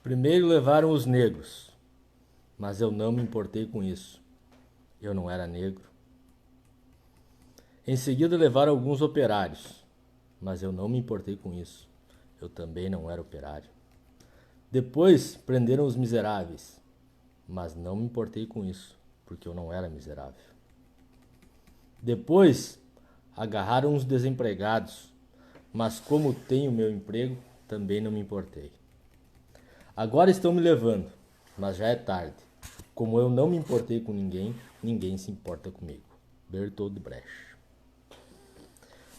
Primeiro levaram os negros, mas eu não me importei com isso. Eu não era negro. Em seguida levaram alguns operários, mas eu não me importei com isso. Eu também não era operário. Depois prenderam os miseráveis, mas não me importei com isso, porque eu não era miserável. Depois agarraram os desempregados, mas como tenho meu emprego, também não me importei. Agora estão me levando, mas já é tarde. Como eu não me importei com ninguém, ninguém se importa comigo. Bertold Brecht.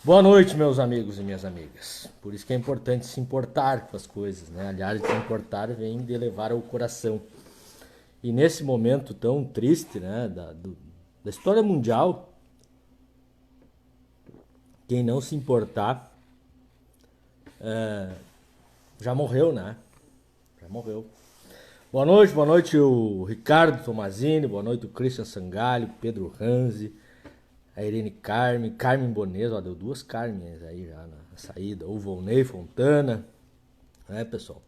Boa noite, meus amigos e minhas amigas. Por isso que é importante se importar com as coisas, né? Aliás, se importar vem de levar ao coração. E nesse momento tão triste, né, da história mundial, quem não se importar já morreu, né? Já morreu. Boa noite o Ricardo Tomazini, boa noite o Christian Sangalho, Pedro Ranzi, a Irene Carmen Bones, ó, deu duas Carmens aí já na saída, o Volney Fontana, né, pessoal?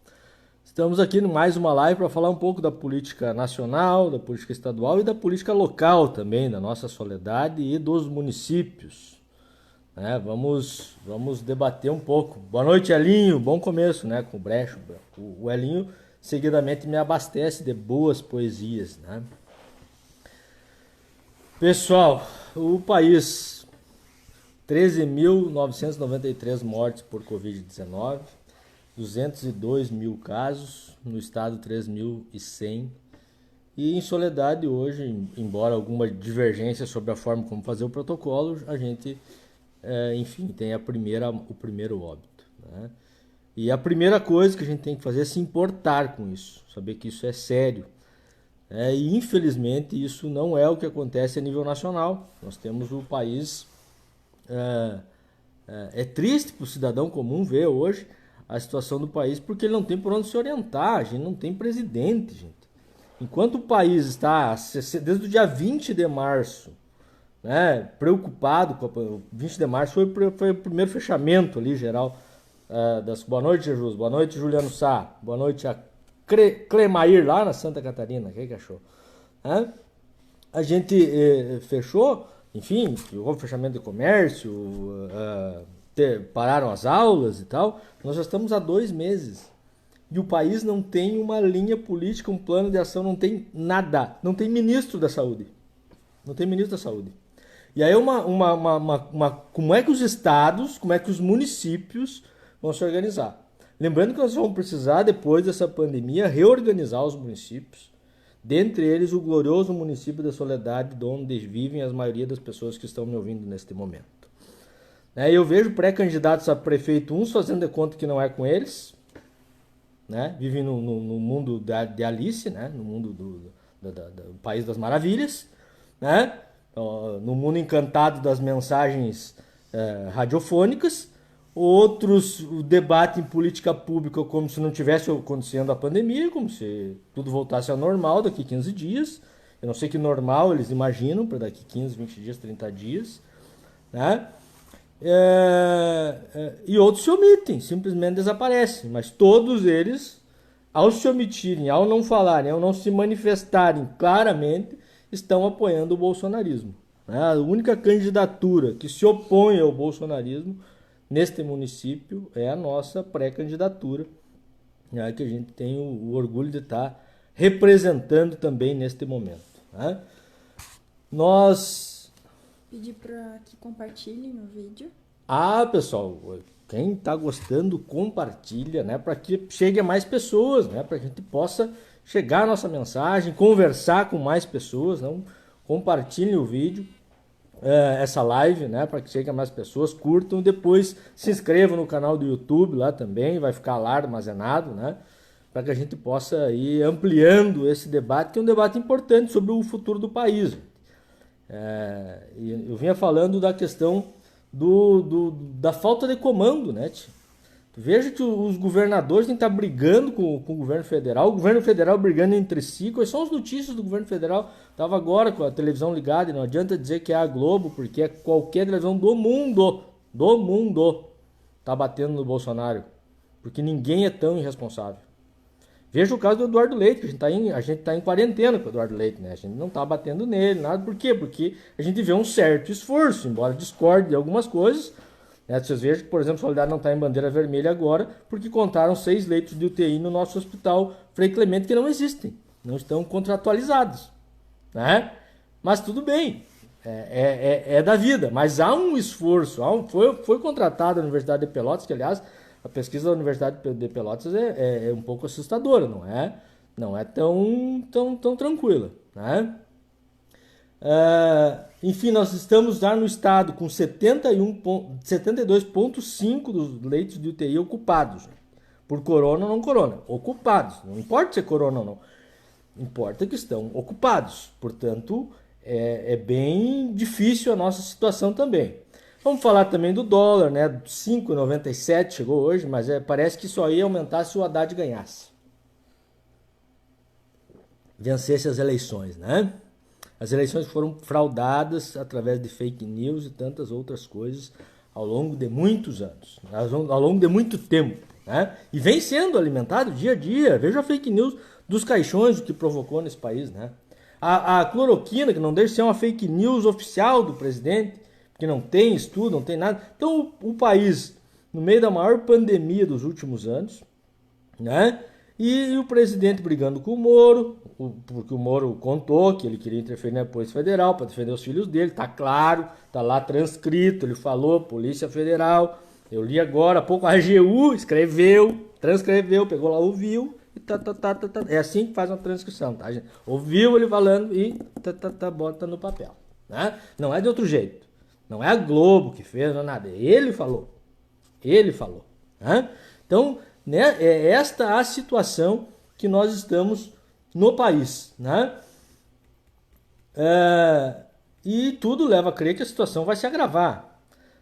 Estamos aqui em mais uma live para falar um pouco da política nacional, da política estadual e da política local também, da nossa Soledade e dos municípios. Né? Vamos debater um pouco. Boa noite, Elinho, bom começo, né, com o Brecht. O Elinho seguidamente me abastece de boas poesias, né? Pessoal, o país, 13.993 mortes por Covid-19, 202 mil casos, no estado 3.100. E em Soledade hoje, embora alguma divergência sobre a forma como fazer o protocolo, a gente, enfim, tem o primeiro óbito, né? E a primeira coisa que a gente tem que fazer é se importar com isso, saber que isso é sério. E infelizmente isso não é o que acontece a nível nacional. Nós temos o país... É triste para o cidadão comum ver hoje a situação do país, porque ele não tem por onde se orientar, a gente não tem presidente, gente. Enquanto o país está, desde o dia 20 de março, né, preocupado com o 20 de março foi o primeiro fechamento ali geral. Boa noite, Jesus. Boa noite, Juliano Sá. Boa noite a Clemair lá na Santa Catarina. O que achou? A gente fechou, enfim, houve fechamento de comércio, pararam as aulas e tal. Nós já estamos há 2 meses. E o país não tem uma linha política, um plano de ação, não tem nada. Não tem ministro da saúde. Não tem ministro da saúde. E aí como é que os estados, como é que os municípios vão se organizar? Lembrando que nós vamos precisar, depois dessa pandemia, reorganizar os municípios. Dentre eles, o glorioso município da Soledade, onde vivem a maioria das pessoas que estão me ouvindo neste momento. Eu vejo pré-candidatos a prefeito, uns fazendo de conta que não é com eles, né? Vivem no mundo de Alice, né? No mundo do País das Maravilhas, né? No mundo encantado das mensagens radiofônicas. Outros debatem política pública como se não tivesse acontecendo a pandemia, como se tudo voltasse ao normal daqui 15 dias. Eu não sei que normal eles imaginam para daqui 15, 20 dias, 30 dias. Né? E outros se omitem, simplesmente desaparecem. Mas todos eles, ao se omitirem, ao não falarem, ao não se manifestarem claramente, estão apoiando o bolsonarismo. Né? A única candidatura que se opõe ao bolsonarismo neste município é a nossa pré-candidatura, né, que a gente tem o orgulho de estar representando também neste momento. Né? Nós... Pedir para que compartilhem o vídeo. Pessoal, quem está gostando, compartilha, né, para que chegue a mais pessoas, né, para que a gente possa chegar a nossa mensagem, conversar com mais pessoas. Não? Compartilhem o vídeo. Essa live, né, para que chegue a mais pessoas, curtam, depois se inscrevam no canal do YouTube lá também, vai ficar lá armazenado, né, para que a gente possa ir ampliando esse debate, que é um debate importante sobre o futuro do país. Eu vinha falando da questão da falta de comando, né, veja que os governadores têm que estar brigando com o governo federal, o governo federal brigando entre si. Quais são as notícias do governo federal? Estava agora com a televisão ligada, e não adianta dizer que é a Globo, porque é qualquer televisão do mundo está batendo no Bolsonaro, porque ninguém é tão irresponsável. Veja o caso do Eduardo Leite, que a gente tá em quarentena com o Eduardo Leite, né? A gente não está batendo nele, nada. Por quê? Porque a gente vê um certo esforço, embora discorde de algumas coisas. Né? Vocês vejam que, por exemplo, Soledade não está em bandeira vermelha agora, porque contaram 6 leitos de UTI no nosso hospital Frei Clemente que não existem, não estão contratualizados. Né? Mas tudo bem, é da vida. Mas há um esforço, foi contratada a Universidade de Pelotas, que aliás a pesquisa da Universidade de Pelotas é um pouco assustadora, não é tão tranquila. Né? Enfim, nós estamos já no estado com 72,5% dos leitos de UTI ocupados. Por corona ou não corona. Ocupados. Não importa se é corona ou não. Importa que estão ocupados. Portanto, é bem difícil a nossa situação também. Vamos falar também do dólar, né? 5,97 chegou hoje, mas parece que só ia aumentar se o Haddad ganhasse. Vencesse as eleições, né? As eleições foram fraudadas através de fake news e tantas outras coisas ao longo de muitos anos, ao longo de muito tempo, né? E vem sendo alimentado dia a dia. Veja a fake news dos caixões, o que provocou nesse país, né? A cloroquina, que não deixa de ser uma fake news oficial do presidente, que não tem estudo, não tem nada. Então o país, no meio da maior pandemia dos últimos anos, né? E o presidente brigando com o Moro, porque o Moro contou que ele queria interferir na Polícia Federal para defender os filhos dele, tá claro, tá lá transcrito, ele falou, Polícia Federal. Eu li agora há pouco, a AGU transcreveu, pegou lá, ouviu, e É assim que faz uma transcrição, tá, gente? Ouviu ele falando e bota no papel, né? Não é de outro jeito. Não é a Globo que fez, não é nada. Ele falou. Né? Então, né, é esta a situação que nós estamos no país, né? E tudo leva a crer que a situação vai se agravar,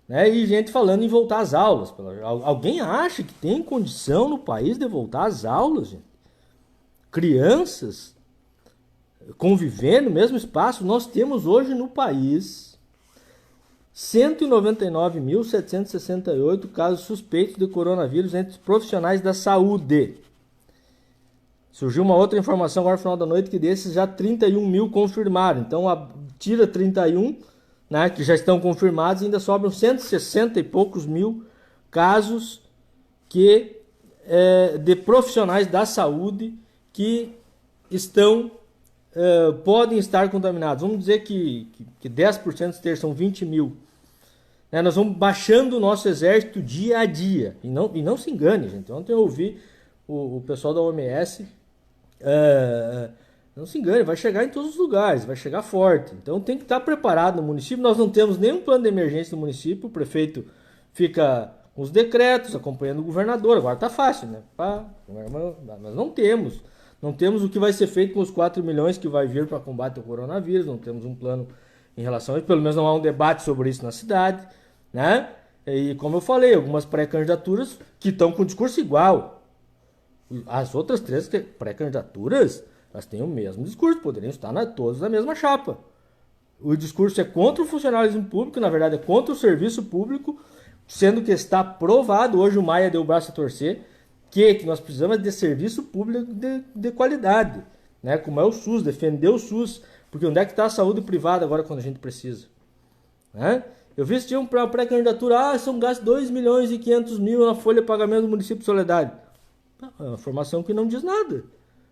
né? E gente falando em voltar às aulas. Alguém acha que tem condição no país de voltar às aulas, gente? Crianças convivendo no mesmo espaço. Nós temos hoje no país 199.768 casos suspeitos de coronavírus entre os profissionais da saúde. Surgiu uma outra informação agora no final da noite que desses já 31 mil confirmaram. Então tira 31, né, que já estão confirmados, e ainda sobram 160 e poucos mil casos de profissionais da saúde que podem estar contaminados. Vamos dizer que 10% são 20 mil. Nós vamos baixando o nosso exército dia a dia. E não se engane, gente. Ontem eu ouvi o pessoal da OMS. Não se engane, vai chegar em todos os lugares, vai chegar forte. Então tem que estar preparado no município. Nós não temos nenhum plano de emergência no município. O prefeito fica com os decretos, acompanhando o governador. Agora está fácil, né? Mas não temos. Não temos o que vai ser feito com os 4 milhões que vai vir para combate ao coronavírus. Não temos um plano em relação a isso. Pelo menos não há um debate sobre isso na cidade, né? E como eu falei, algumas pré-candidaturas que estão com discurso igual. As outras 3 pré-candidaturas, elas têm o mesmo discurso, poderiam estar todas na mesma chapa. O discurso é contra o funcionalismo público, na verdade é contra o serviço público, sendo que está provado, hoje o Maia deu o braço a torcer, que nós precisamos de serviço público de qualidade, né? Como é o SUS, defender o SUS, porque onde é que está a saúde privada agora quando a gente precisa? Né? Eu vi que tinha uma pré-candidatura, são gastos 2.500.000 na folha de pagamento do município de Soledade. É uma informação que não diz nada.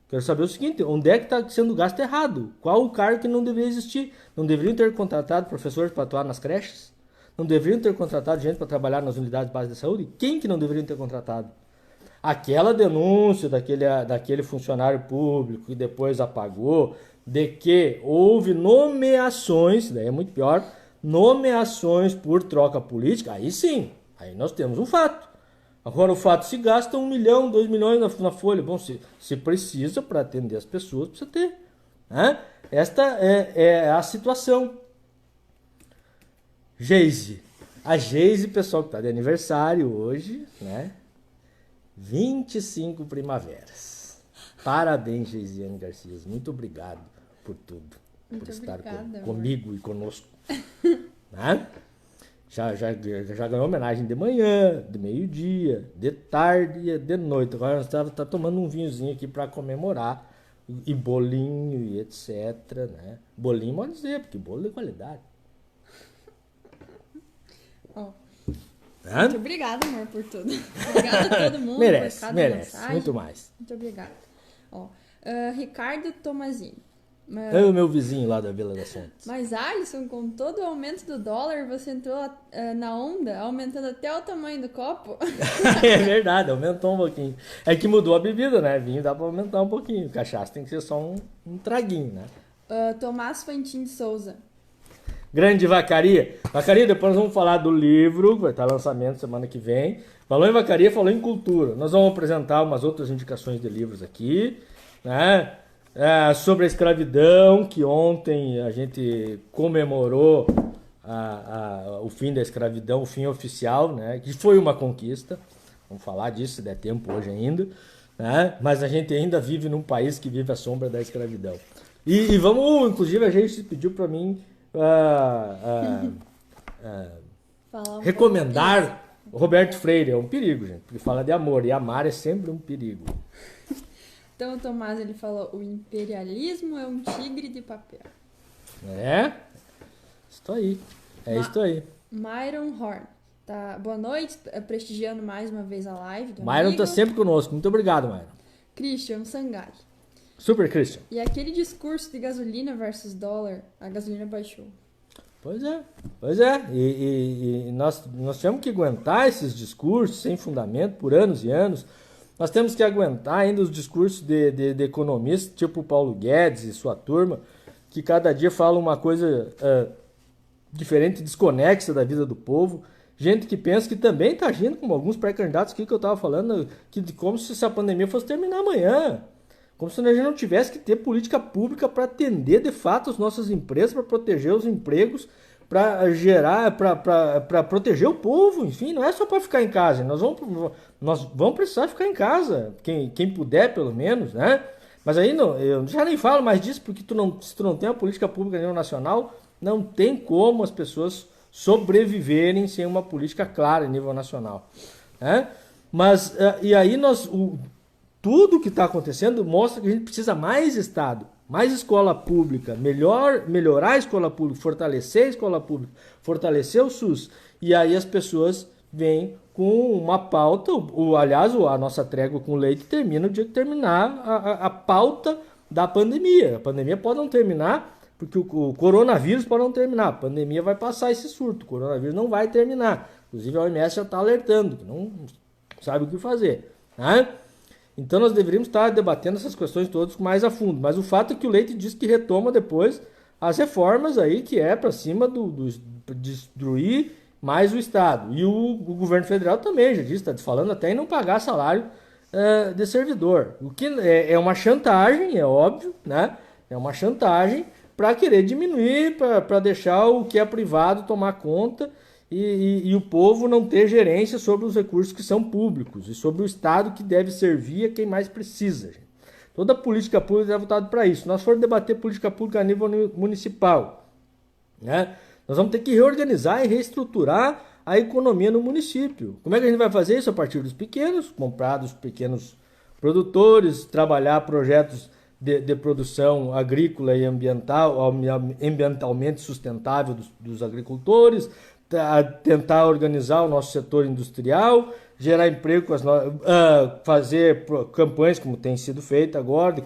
Quero saber o seguinte, onde é que está sendo gasto errado? Qual o cargo que não deveria existir? Não deveriam ter contratado professores para atuar nas creches? Não deveriam ter contratado gente para trabalhar nas unidades básicas de saúde? Quem que não deveriam ter contratado? Aquela denúncia daquele funcionário público que depois apagou, de que houve nomeações, daí é muito pior, nomeações por troca política, aí sim, aí nós temos um fato. Agora o fato se gasta 1 milhão, 2 milhões na folha. Bom, se precisa para atender as pessoas, precisa ter. Né? Esta é a situação. Geise. A Geise, pessoal, que está de aniversário hoje, né? 25 primaveras. Parabéns, Geisiane Garcias. Muito obrigado por tudo. Muito por estar obrigada, comigo e conosco. Né? Já ganhou homenagem de manhã, de meio-dia, de tarde e de noite. Agora nós tá tomando um vinhozinho aqui para comemorar. E bolinho e etc, né? Bolinho pode dizer, porque bolo é qualidade. Ó. Muito obrigada, amor, por tudo. Obrigada a todo mundo merece, por cada merece, mensagem. muito mais. Muito obrigada. Ó, Ricardo Tomazini. É o meu vizinho lá da Vila das Fontes. Mas, Alisson, com todo o aumento do dólar, você entrou na onda, aumentando até o tamanho do copo? É verdade, aumentou um pouquinho. É que mudou a bebida, né? Vinho dá pra aumentar um pouquinho. Cachaça tem que ser só um traguinho, né? Tomás Fantin de Souza. Grande Vacaria. Vacaria, depois nós vamos falar do livro, que vai estar lançamento semana que vem. Falou em Vacaria, falou em cultura. Nós vamos apresentar umas outras indicações de livros aqui, né? Sobre a escravidão, que ontem a gente comemorou o fim da escravidão, o fim oficial, né? Que foi uma conquista. Vamos falar disso se der tempo hoje ainda, né? Mas a gente ainda vive num país que vive à sombra da escravidão. E vamos, inclusive, a gente pediu para mim recomendar o Roberto Freire. É um perigo, gente, porque fala de amor, e amar é sempre um perigo. Então o Tomás, ele falou, o imperialismo é um tigre de papel. Isso aí. Isso aí. Myron Horn. Tá, boa noite, prestigiando mais uma vez a live do Myron amigo. tá sempre conosco. Muito obrigado, Myron. Christian Sangai. Super, Christian. E aquele discurso de gasolina versus dólar, a gasolina baixou. Pois é. E nós temos que aguentar esses discursos sem fundamento por anos e anos. Nós temos que aguentar ainda os discursos de economistas, tipo o Paulo Guedes e sua turma, que cada dia falam uma coisa diferente, desconexa da vida do povo. Gente que pensa que também está agindo como alguns pré-candidatos aqui que eu estava falando, como se essa pandemia fosse terminar amanhã. Como se a gente não tivesse que ter política pública para atender de fato as nossas empresas, para proteger os empregos, para gerar, para proteger o povo. Enfim, não é só para ficar em casa. Nós vamos precisar ficar em casa, quem puder pelo menos, né? Mas aí eu já nem falo mais disso, porque se tu não tem uma política pública a nível nacional, não tem como as pessoas sobreviverem sem uma política clara a nível nacional, né? Mas, e aí tudo que está acontecendo mostra que a gente precisa mais Estado, mais escola pública, melhorar a escola pública, fortalecer a escola pública, fortalecer o SUS. E aí as pessoas vêm com uma pauta, aliás, a nossa trégua com o leite termina no dia que terminar a pauta da pandemia. A pandemia pode não terminar, porque o coronavírus pode não terminar. A pandemia vai passar esse surto, o coronavírus não vai terminar. Inclusive a OMS já está alertando, que não sabe o que fazer, né? Então nós deveríamos estar debatendo essas questões todas mais a fundo. Mas o fato é que o Leite diz que retoma depois as reformas aí, que é para cima de destruir mais o Estado. E o governo federal também já disse, está falando até em não pagar salário de servidor. O que é uma chantagem, é óbvio, né? É uma chantagem para querer diminuir, para deixar o que é privado tomar conta e o povo não ter gerência sobre os recursos que são públicos e sobre o Estado que deve servir a quem mais precisa. Gente. Toda política pública é voltada para isso. Nós formos debater política pública a nível municipal, né? Nós vamos ter que reorganizar e reestruturar a economia no município. Como é que a gente vai fazer isso? A partir dos pequenos, comprar dos pequenos produtores, trabalhar projetos de produção agrícola e ambientalmente sustentável dos agricultores, tentar organizar o nosso setor industrial, gerar emprego, fazer campanhas como tem sido feito agora,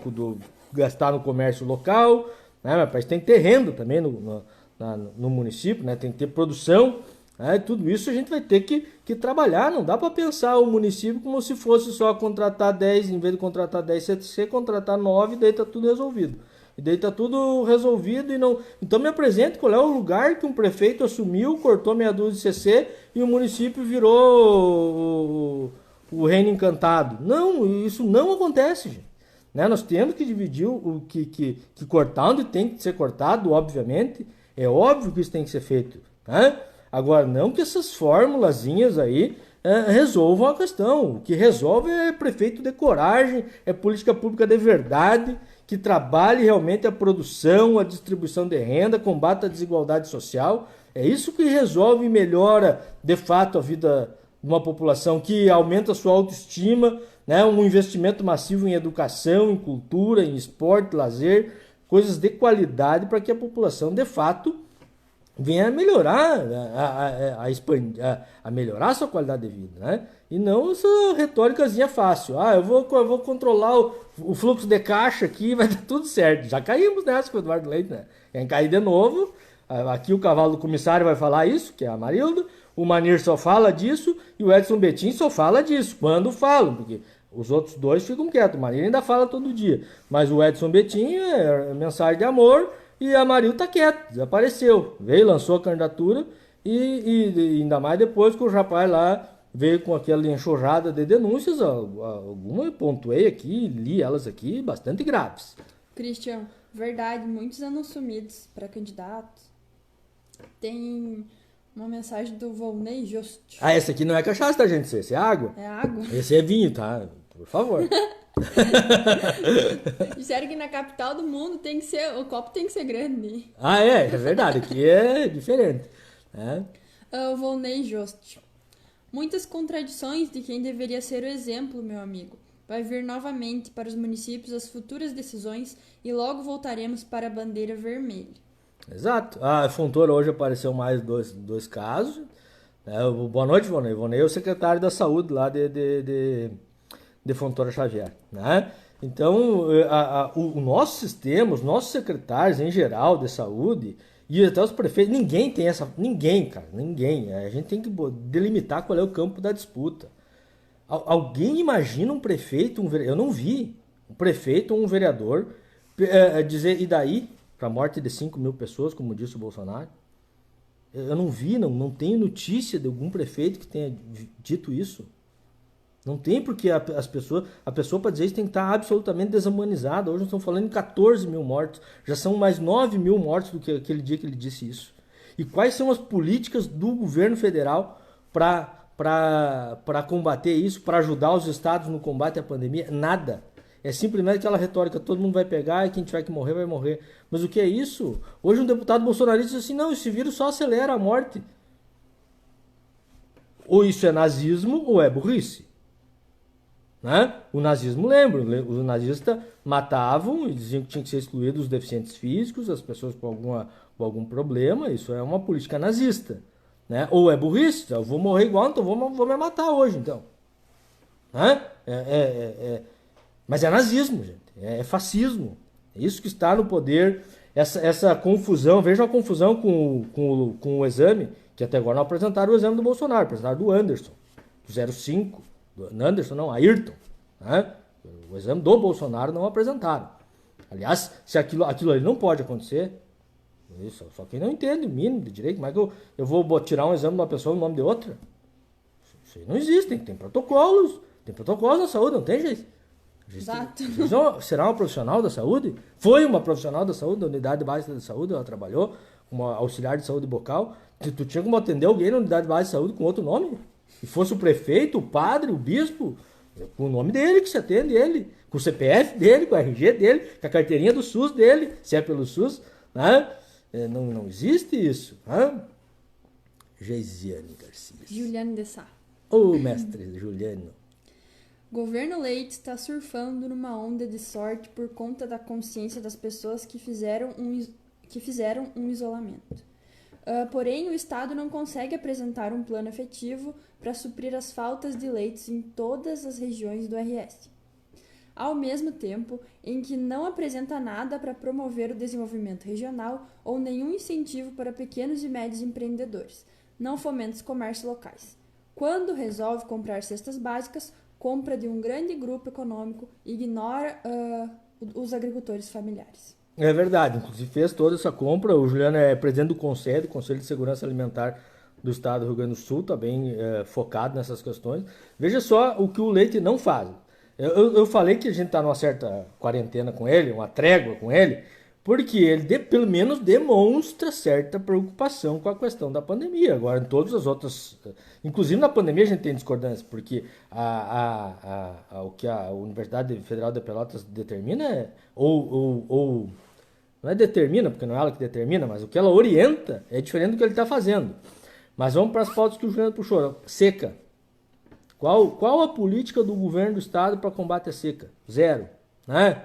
gastar no comércio local, né? Mas tem que ter renda também no município, né? Tem que ter produção, né? Tudo isso a gente vai ter que trabalhar. Não dá para pensar o município como se fosse só contratar 10, em vez de contratar 10 CTC, contratar 9 e daí está tudo resolvido. E daí está tudo resolvido e não. Então me apresente qual é o lugar que um prefeito assumiu, cortou meia dúzia de CC e o município virou o reino encantado. Não, isso não acontece, gente. Né? Nós temos que dividir o que cortar onde tem que ser cortado, obviamente. É óbvio que isso tem que ser feito. Né? Agora, não que essas formulazinhas aí resolvam a questão. O que resolve é prefeito de coragem, é política pública de verdade, que trabalhe realmente a produção, a distribuição de renda, combata a desigualdade social. É isso que resolve e melhora, de fato, a vida de uma população, que aumenta a sua autoestima, né? Um investimento massivo em educação, em cultura, em esporte, lazer, coisas de qualidade para que a população, de fato, venha a melhorar, a melhorar a sua qualidade de vida, né? E não essa retóricazinha fácil. Eu vou controlar o fluxo de caixa aqui, vai dar tudo certo. Já caímos nessa com o Eduardo Leite, né? Quem cair de novo, aqui o cavalo do comissário vai falar isso, que é a Marilda, o Manir só fala disso e o Edson Betim só fala disso, quando falam, porque os outros dois ficam quietos. O Manir ainda fala todo dia, mas o Edson Betim é mensagem de amor. E a Maril tá quieta, desapareceu. Veio, lançou a candidatura e ainda mais depois que o rapaz lá veio com aquela enxurrada de denúncias. Alguma eu pontuei aqui, li elas aqui, bastante graves. Christian, verdade, muitos anos sumidos para candidatos. Tem uma mensagem do Volney Just. Esse aqui não é cachaça, tá, gente? Esse é água. É água? Esse é vinho, tá? Por favor. Disseram que na capital do mundo tem que ser, o copo tem que ser grande. É verdade, aqui é diferente. Né? O Volney Just. Muitas contradições de quem deveria ser o exemplo, meu amigo. Vai vir novamente para os municípios as futuras decisões e logo voltaremos para a bandeira vermelha. Exato. A Fontoura hoje apareceu mais dois casos. Boa noite, Volney. Volney é o secretário da saúde lá de Fontoura Xavier, né? Então, o nosso sistema, os nossos secretários em geral de saúde e até os prefeitos, ninguém tem essa... Ninguém, cara, ninguém. A gente tem que delimitar qual é o campo da disputa. Alguém imagina um prefeito, eu não vi um prefeito ou um vereador dizer, e daí, para a morte de 5 mil pessoas, como disse o Bolsonaro? Eu não vi, não tenho notícia de algum prefeito que tenha dito isso. Não tem, porque a pessoa para dizer isso tem que estar absolutamente desumanizada. Hoje nós estamos falando em 14 mil mortos. Já são mais 9 mil mortos do que aquele dia que ele disse isso. E quais são as políticas do governo federal para combater isso, para ajudar os estados no combate à pandemia? Nada. É simplesmente aquela retórica, todo mundo vai pegar e quem tiver que morrer, vai morrer. Mas o que é isso? Hoje um deputado bolsonarista diz assim, não, esse vírus só acelera a morte. Ou isso é nazismo ou é burrice. Né? O nazismo, lembra, os nazistas matavam e diziam que tinham que ser excluídos os deficientes físicos, as pessoas com algum problema. Isso é uma política nazista, né? Ou é burrice, eu vou morrer igual, então vou me matar hoje, então, né? Mas é nazismo, gente, é fascismo, é isso que está no poder. Essa confusão, veja a confusão com o exame, que até agora não apresentaram o exame do Bolsonaro, apresentaram do Anderson, do 05. Anderson não, Ayrton, né? O exame do Bolsonaro não apresentaram. Aliás, se aquilo ali não pode acontecer, isso, só quem não entende o mínimo de direito, como é que eu vou tirar um exame de uma pessoa no nome de outra? Isso aí não existe, tem protocolos na saúde, não tem jeito. Exato. Será uma profissional da saúde? Foi uma profissional da saúde, da unidade básica de saúde, ela trabalhou como auxiliar de saúde bucal. Tu tinha como atender alguém na unidade básica de saúde com outro nome? E fosse o prefeito, o padre, o bispo, com o nome dele que se atende ele, com o CPF dele, com o RG dele, com a carteirinha do SUS dele, se é pelo SUS, né? Não existe isso. Né? Geisiane Garcia. Juliane de Sá. Ô, mestre Juliano. Governo Leite está surfando numa onda de sorte por conta da consciência das pessoas que fizeram um isolamento. Porém, o Estado não consegue apresentar um plano efetivo para suprir as faltas de leitos em todas as regiões do RS. Ao mesmo tempo em que não apresenta nada para promover o desenvolvimento regional ou nenhum incentivo para pequenos e médios empreendedores, não fomenta os comércios locais. Quando resolve comprar cestas básicas, compra de um grande grupo econômico e ignora os agricultores familiares. É verdade, inclusive fez toda essa compra. O Juliano é presidente do Conselho de Segurança Alimentar do Estado do Rio Grande do Sul, está bem focado nessas questões. Veja só o que o Leite não faz. Eu falei que a gente está numa certa quarentena com ele, uma trégua com ele, porque ele pelo menos demonstra certa preocupação com a questão da pandemia. Agora, em todas as outras, inclusive na pandemia a gente tem discordância, porque o que a Universidade Federal de Pelotas determina não é determina, porque não é ela que determina, mas o que ela orienta é diferente do que ele está fazendo. Mas vamos para as pautas que o Juliano puxou. Seca. Qual a política do governo do estado para combate à seca? Zero. Né?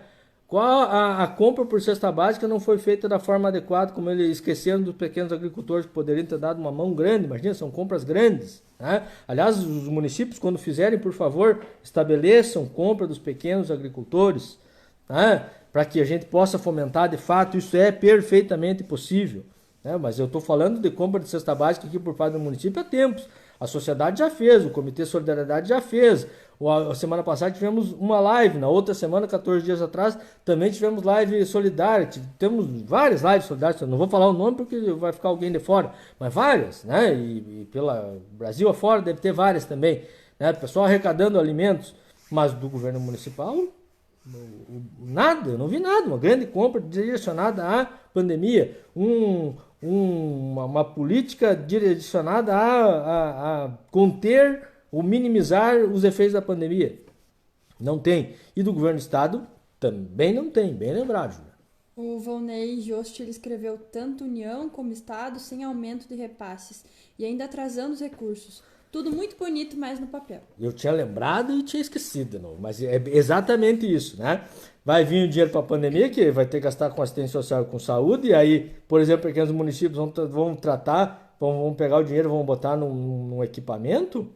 Qual a compra por cesta básica não foi feita da forma adequada, como ele esquecendo dos pequenos agricultores que poderiam ter dado uma mão grande, imagina, são compras grandes. Né? Aliás, os municípios, quando fizerem, por favor, estabeleçam compra dos pequenos agricultores, né? Para que a gente possa fomentar, de fato, isso é perfeitamente possível. Né? Mas eu estou falando de compra de cesta básica aqui por parte do município há tempos. A sociedade já fez, o Comitê Solidariedade já fez. A semana passada tivemos uma live, na outra semana, 14 dias atrás, também tivemos live solidária. Temos várias lives solidárias, eu não vou falar o nome porque vai ficar alguém de fora, mas várias, né? E pela Brasil afora deve ter várias também. Né? O pessoal arrecadando alimentos, mas do governo municipal, nada, eu não vi nada. Uma grande compra direcionada à pandemia, uma política direcionada a conter ou minimizar os efeitos da pandemia. Não tem. E do governo do estado também não tem, bem lembrado, Julia. O Volney Jost ele escreveu tanto União como Estado sem aumento de repasses e ainda atrasando os recursos. Tudo muito bonito, mas no papel. Eu tinha lembrado e tinha esquecido, não, mas é exatamente isso, né? Vai vir o dinheiro para a pandemia, que vai ter que gastar com assistência social e com saúde, e aí, por exemplo, pequenos municípios vão tratar, vão pegar o dinheiro, vão botar num equipamento.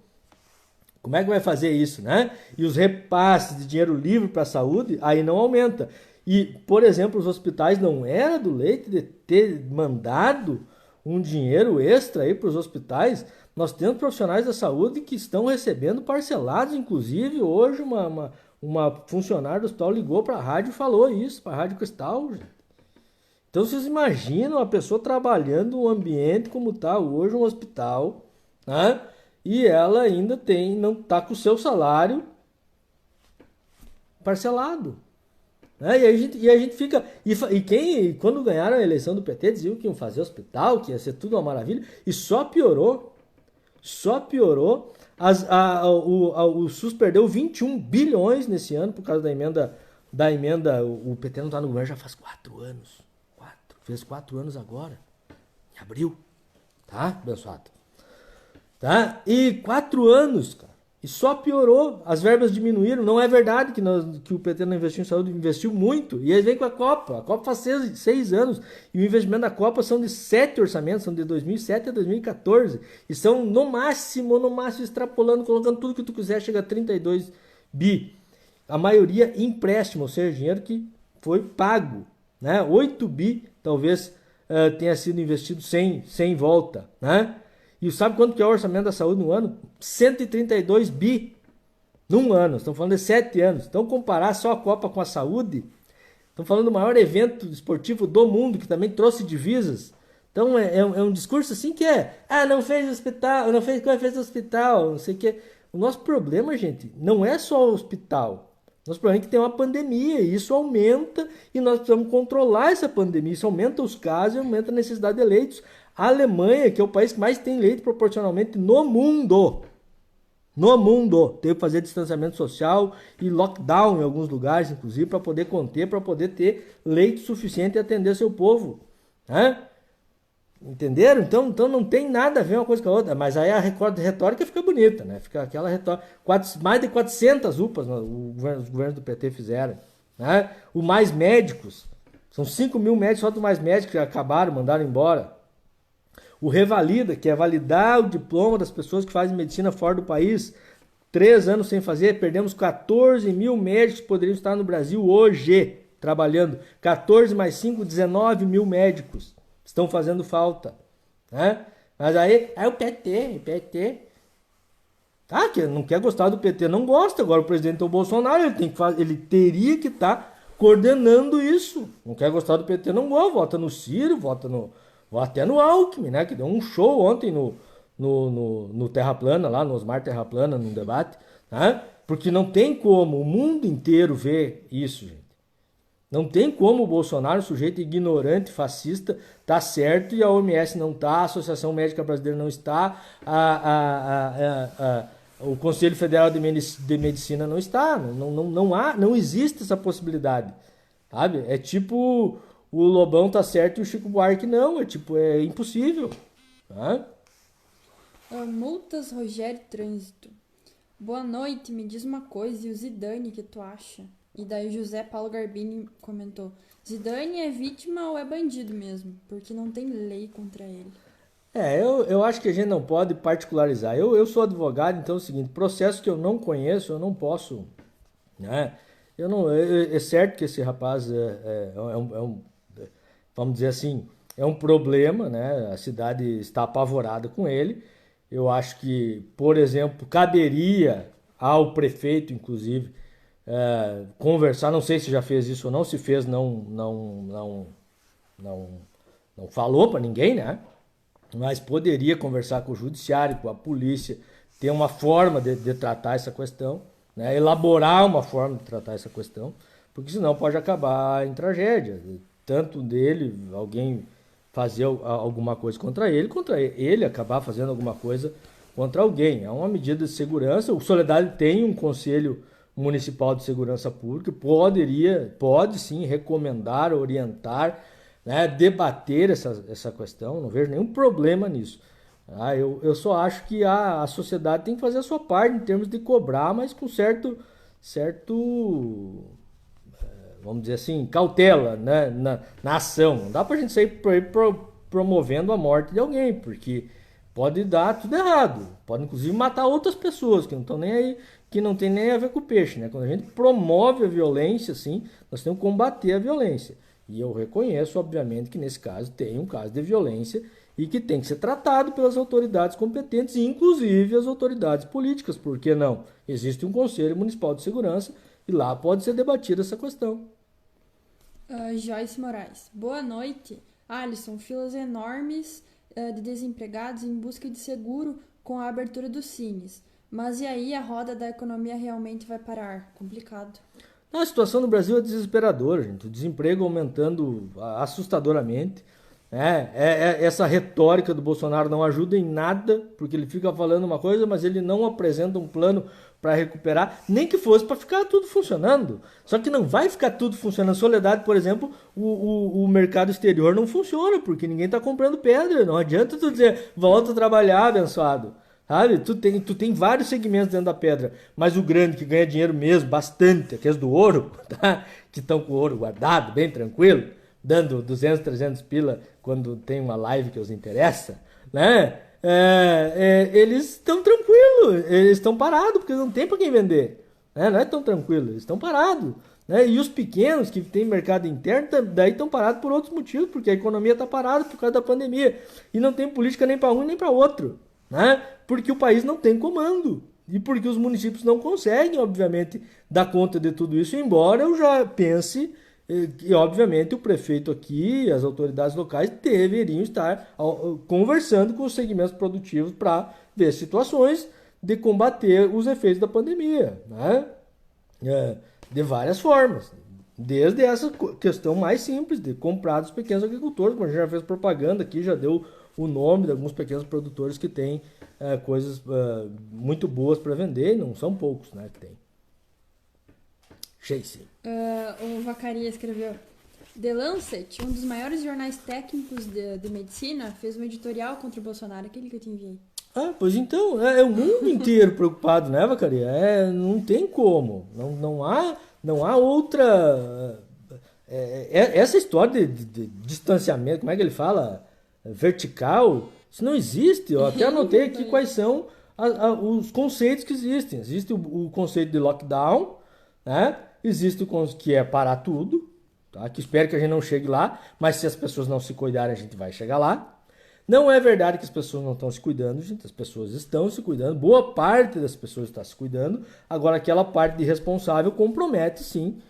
Como é que vai fazer isso, né? E os repasses de dinheiro livre para a saúde, aí não aumenta. E, por exemplo, os hospitais, não era do Leite de ter mandado um dinheiro extra aí para os hospitais. Nós temos profissionais da saúde que estão recebendo parcelados, inclusive hoje uma funcionária do hospital ligou para a rádio e falou isso, para a Rádio Cristal. Gente. Então vocês imaginam a pessoa trabalhando num ambiente como está hoje um hospital, né? E ela ainda não está com o seu salário parcelado. Né? E a gente fica... quando ganharam a eleição do PT, diziam que iam fazer hospital, que ia ser tudo uma maravilha, e só piorou. Só piorou. O SUS perdeu 21 bilhões nesse ano por causa da emenda. O PT não está no governo já faz 4 anos. Fez 4 anos agora. Em abril. Tá, abençoado? Tá? E 4 anos, cara. E só piorou. As verbas diminuíram. Não é verdade que o PT não investiu em saúde, investiu muito. E aí vem com a Copa. A Copa faz 6 anos. E o investimento da Copa são de 7 orçamentos, são de 2007 a 2014. E são no máximo, extrapolando, colocando tudo que tu quiser, chega a 32 bi. A maioria empréstimo, ou seja, dinheiro que foi pago. Né? 8 bi talvez tenha sido investido sem volta. Né? E sabe quanto que é o orçamento da saúde no ano? 132 bi num ano. Estamos falando de 7 anos. Então, comparar só a Copa com a saúde, estamos falando do maior evento esportivo do mundo, que também trouxe divisas. Então, é um discurso assim que não fez hospital, não fez hospital, não sei o que. O nosso problema, gente, não é só o hospital. Nosso problema é que tem uma pandemia e isso aumenta e nós precisamos controlar essa pandemia. Isso aumenta os casos e aumenta a necessidade de leitos. A Alemanha, que é o país que mais tem leite proporcionalmente no mundo, teve que fazer distanciamento social e lockdown em alguns lugares, inclusive, para poder conter, para poder ter leite suficiente e atender seu povo. Né? Entenderam? Então não tem nada a ver uma coisa com a outra. Mas aí a retórica fica bonita, né? Fica aquela retórica. Mais de 400 UPAs os governos do PT fizeram. Né? O Mais Médicos. São 5 mil médicos, só do Mais Médicos que acabaram, mandaram embora. O Revalida, que é validar o diploma das pessoas que fazem medicina fora do país. 3 anos sem fazer, perdemos 14 mil médicos que poderiam estar no Brasil hoje, trabalhando. 14 mais 5, 19 mil médicos estão fazendo falta. Né? Mas aí, o PT. Tá, que não quer gostar do PT, não gosta. Agora o presidente é o Bolsonaro, ele teria que estar coordenando isso. Não quer gostar do PT, não gosta. Vota no Ciro, até no Alckmin, né? Que deu um show ontem no Terra Plana, lá no Osmar Terra Plana, num debate, né? Porque não tem como o mundo inteiro ver isso, gente. Não tem como o Bolsonaro, sujeito ignorante, fascista, tá certo e a OMS não tá, a Associação Médica Brasileira não está, o Conselho Federal de Medicina não está, não existe essa possibilidade, sabe? É tipo o Lobão tá certo e o Chico Buarque não. É impossível. Tá? Multas Rogério Trânsito. Boa noite, me diz uma coisa, e o Zidane, que tu acha? E daí José Paulo Garbini comentou: Zidane é vítima ou é bandido mesmo? Porque não tem lei contra ele. Eu acho que a gente não pode particularizar. Eu sou advogado, então é o seguinte: processo que eu não conheço, eu não posso. Né? Eu não, é certo que esse rapaz vamos dizer assim, é um problema, né? A cidade está apavorada com ele. Eu acho que, por exemplo, caberia ao prefeito, inclusive, conversar. Não sei se já fez isso ou não. Se fez, não, não falou para ninguém, né? Mas poderia conversar com o judiciário, com a polícia, ter uma forma de tratar essa questão, né? Elaborar uma forma de tratar essa questão, porque senão pode acabar em tragédia. Tanto dele, alguém fazer alguma coisa contra ele acabar fazendo alguma coisa contra alguém. É uma medida de segurança. O Soledade tem um conselho municipal de segurança pública, pode sim recomendar, orientar, né, debater essa questão. Não vejo nenhum problema nisso. Eu só acho que a sociedade tem que fazer a sua parte em termos de cobrar, mas com certo vamos dizer assim, cautela, né, na ação. Não dá pra gente sair por aí promovendo a morte de alguém, porque pode dar tudo errado. Pode inclusive matar outras pessoas que não estão nem aí, que não tem nem a ver com o peixe, né? Quando a gente promove a violência, assim, nós temos que combater a violência. E eu reconheço, obviamente, que nesse caso tem um caso de violência e que tem que ser tratado pelas autoridades competentes, inclusive as autoridades políticas. Por que não? Existe um Conselho Municipal de Segurança e lá pode ser debatida essa questão. Joyce Moraes. Boa noite. Alisson, filas enormes de desempregados em busca de seguro com a abertura dos cines. Mas e aí a roda da economia realmente vai parar? Complicado. A situação no Brasil é desesperadora, gente. O desemprego aumentando assustadoramente. Essa retórica do Bolsonaro não ajuda em nada, porque ele fica falando uma coisa, mas ele não apresenta um plano para recuperar, nem que fosse para ficar tudo funcionando. Só que não vai ficar tudo funcionando. Soledade, por exemplo, o mercado exterior não funciona, porque ninguém está comprando pedra. Não adianta tu dizer, volta a trabalhar, abençoado. Sabe? Tu tem vários segmentos dentro da pedra, mas o grande que ganha dinheiro mesmo, bastante, aqueles do ouro, tá? Que estão com o ouro guardado, bem tranquilo, dando 200, 300 pila quando tem uma live que os interessa, né? Eles estão tranquilos, eles estão parados, porque não tem para quem vender, né? Não é tão tranquilo, eles estão parados, né? E os pequenos que têm mercado interno, daí estão parados por outros motivos, porque a economia está parada por causa da pandemia, e não tem política nem para um nem para outro, né? Porque o país não tem comando, e porque os municípios não conseguem, obviamente, dar conta de tudo isso, embora eu já pense que, obviamente, o prefeito aqui, as autoridades locais deveriam estar conversando com os segmentos produtivos para ver situações de combater os efeitos da pandemia, né? De várias formas. Desde essa questão mais simples de comprar dos pequenos agricultores, como a gente já fez propaganda aqui, já deu o nome de alguns pequenos produtores que têm coisas muito boas para vender, não são poucos, né, que tem. Chase. O Vacaria escreveu: The Lancet, um dos maiores jornais técnicos de medicina, fez um editorial contra o Bolsonaro, aquele que eu te enviei. Pois então, é o mundo inteiro preocupado, né, Vacaria? Não tem como, não há outra... essa história de distanciamento, como é que ele fala? Vertical, isso não existe. Eu até anotei aqui quais são os conceitos que existem. Existe o conceito de lockdown, né? Existe o que é parar tudo, tá? Que espero que a gente não chegue lá, mas se as pessoas não se cuidarem, a gente vai chegar lá. Não é verdade que as pessoas não estão se cuidando, gente. As pessoas estão se cuidando, boa parte das pessoas está se cuidando. Agora, aquela parte de responsável compromete, sim,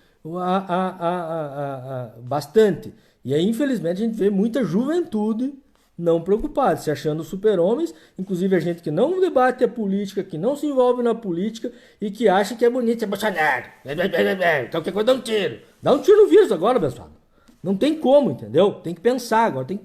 bastante. E aí, infelizmente, a gente vê muita juventude não preocupada, se achando super-homens, inclusive a gente que não debate a política, que não se envolve na política e que acha que é bonito ser Bolsonaro. Qualquer coisa dá um tiro. Dá um tiro no vírus agora, abençoado. Não tem como, entendeu? Tem que pensar agora, tem que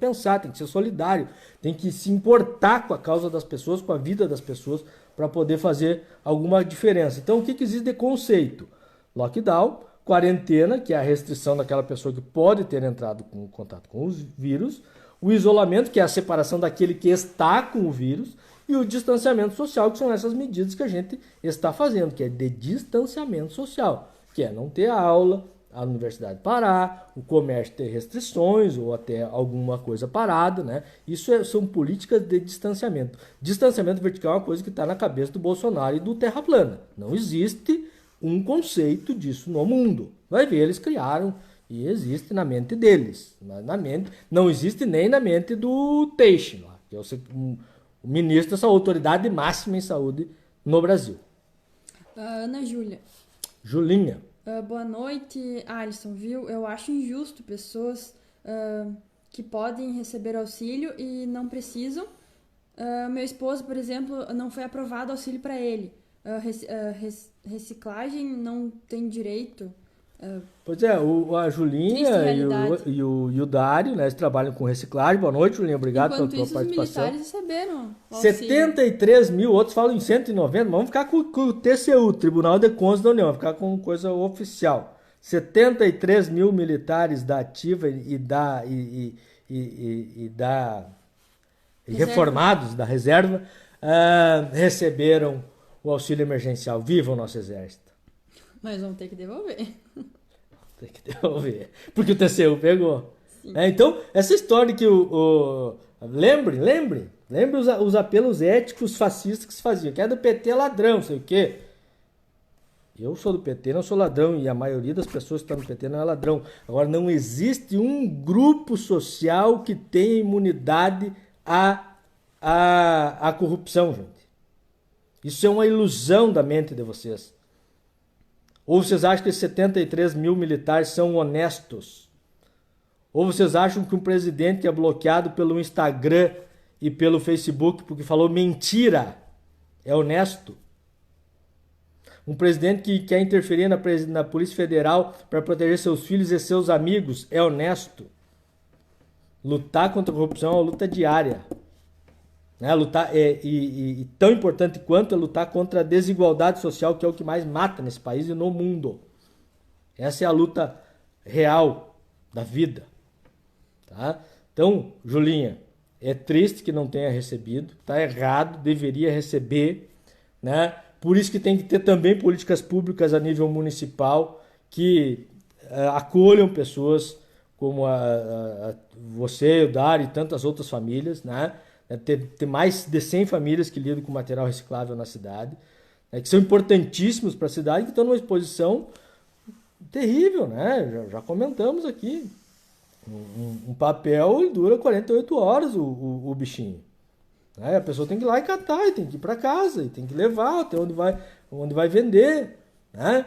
ser solidário, tem que se importar com a causa das pessoas, com a vida das pessoas, para poder fazer alguma diferença. Então, o que existe de conceito? Lockdown, quarentena, que é a restrição daquela pessoa que pode ter entrado em contato com os vírus, o isolamento, que é a separação daquele que está com o vírus, e o distanciamento social, que são essas medidas que a gente está fazendo, que é de distanciamento social, que é não ter aula, a universidade parar, o comércio ter restrições ou até alguma coisa parada, né? Isso são políticas de distanciamento. Distanciamento vertical é uma coisa que está na cabeça do Bolsonaro e do Terra Plana. Não existe um conceito disso no mundo. Vai ver, eles criaram e existe na mente deles. Não existe nem na mente do Teixe, lá, que é o ministro dessa autoridade máxima em saúde no Brasil. Ana Júlia. Julinha. Boa noite, Alisson, viu? Eu acho injusto pessoas que podem receber auxílio e não precisam. Meu esposo, por exemplo, não foi aprovado auxílio para ele. Reciclagem não tem direito. Pois é, a Julinha e o Dário, né, eles trabalham com reciclagem. Boa noite, Julinha, obrigado pela tua participação. Os militares receberam o auxílio. 73 mil, outros falam em 190, mas vamos ficar com o TCU, Tribunal de Contas da União, vamos ficar com coisa oficial. 73 mil militares da ativa e reformados da reserva receberam o auxílio emergencial. Viva o nosso exército! Mas vamos ter que devolver. Tem que devolver. Porque o TCU pegou. Então, essa história que Lembre os apelos éticos fascistas que se faziam. Que é do PT é ladrão, sei o quê. Eu sou do PT, não sou ladrão. E a maioria das pessoas que estão no PT não é ladrão. Agora, não existe um grupo social que tenha imunidade à corrupção, gente. Isso é uma ilusão da mente de vocês. Ou vocês acham que esses 73 mil militares são honestos? Ou vocês acham que um presidente que é bloqueado pelo Instagram e pelo Facebook porque falou mentira é honesto? Um presidente que quer interferir na Polícia Federal para proteger seus filhos e seus amigos é honesto? Lutar contra a corrupção é uma luta diária. Lutar e tão importante quanto é lutar contra a desigualdade social, que é o que mais mata nesse país e no mundo. Essa é a luta real da vida. Tá? Então, Julinha, é triste que não tenha recebido, tá errado, deveria receber, né? Por isso que tem que ter também políticas públicas a nível municipal que acolham pessoas como você, o Dário e tantas outras famílias, né? Ter mais de 100 famílias que lidam com material reciclável na cidade, que são importantíssimos para a cidade, que estão numa exposição terrível, né? Já comentamos aqui. Um papel dura 48 horas o bichinho. A pessoa tem que ir lá e catar, e tem que ir para casa, e tem que levar até onde vai vender, né?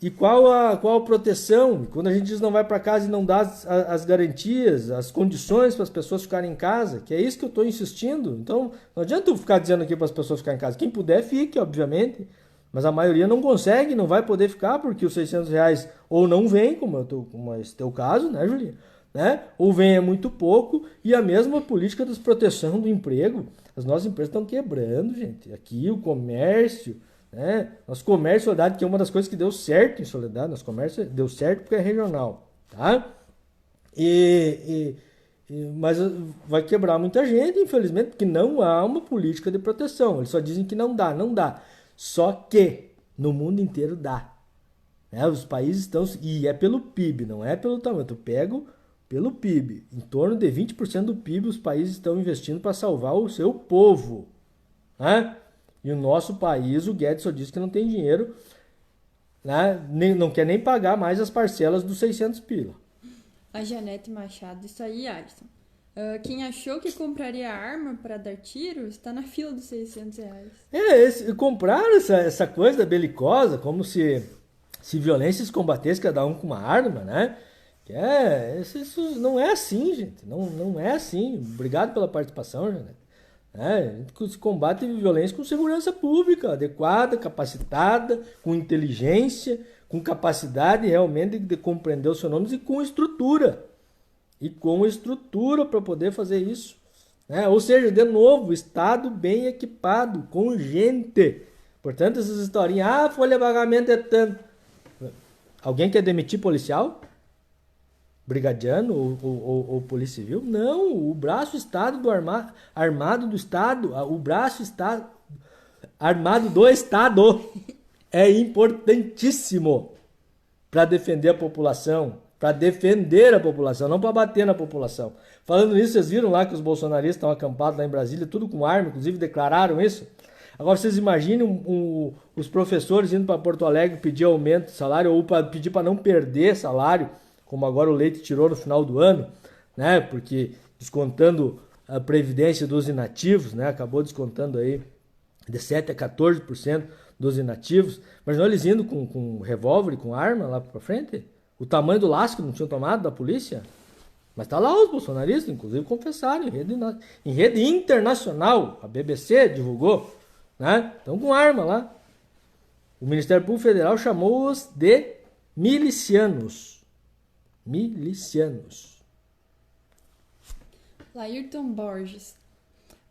E qual a proteção? Quando a gente diz não vai para casa e não dá as garantias, as condições para as pessoas ficarem em casa, que é isso que eu estou insistindo. Então, não adianta eu ficar dizendo aqui para as pessoas ficarem em casa. Quem puder, fique, obviamente. Mas a maioria não consegue, não vai poder ficar, porque os R$600 ou não vem, como esse teu caso, né, Julinha? Né? Ou vem é muito pouco, e a mesma política de proteção do emprego. As nossas empresas estão quebrando, gente. Aqui o comércio... Nosso comércio Soledade, que é uma das coisas que deu certo em Soledade, nosso comércio deu certo porque é regional, tá? Mas vai quebrar muita gente, infelizmente, porque não há uma política de proteção. Eles só dizem que não dá. Só que no mundo inteiro dá. Os países estão... E é pelo PIB, não é pelo tamanho. Eu pego pelo PIB. Em torno de 20% do PIB os países estão investindo para salvar o seu povo, né? E o nosso país, o Guedes só diz que não tem dinheiro, né? Não quer nem pagar mais as parcelas dos 600 pila. A Janete Machado, isso aí, Alisson. Quem achou que compraria arma para dar tiro está na fila dos R$600. Compraram essa coisa belicosa, como se violência se combatesse cada um com uma arma, né? Isso não é assim, gente. Não é assim. Obrigado pela participação, Janete. A gente combate a violência com segurança pública adequada, capacitada, com inteligência, com capacidade realmente de compreender os fenômenos e com estrutura. Para poder fazer isso. Ou seja, de novo, Estado bem equipado, com gente. Portanto, essas historinhas, folha de pagamento é tanto. Alguém quer demitir policial? Brigadiano ou Polícia Civil? Não, o braço Estado do armado do Estado, o braço armado do Estado é importantíssimo para defender a população, não para bater na população. Falando nisso, vocês viram lá que os bolsonaristas estão acampados lá em Brasília, tudo com arma, inclusive declararam isso? Agora vocês imaginem os professores indo para Porto Alegre pedir aumento de salário ou pedir para não perder salário, como agora o Leite tirou no final do ano, né? Porque descontando a previdência dos inativos, né? Acabou descontando aí de 7% a 14% dos inativos. Mas não eles indo com revólver e com arma lá para frente? O tamanho do laço que não tinham tomado da polícia? Mas tá lá os bolsonaristas, inclusive, confessaram em rede internacional. A BBC divulgou, né? Estão com arma lá. O Ministério Público Federal chamou-os de milicianos. Laírton Borges.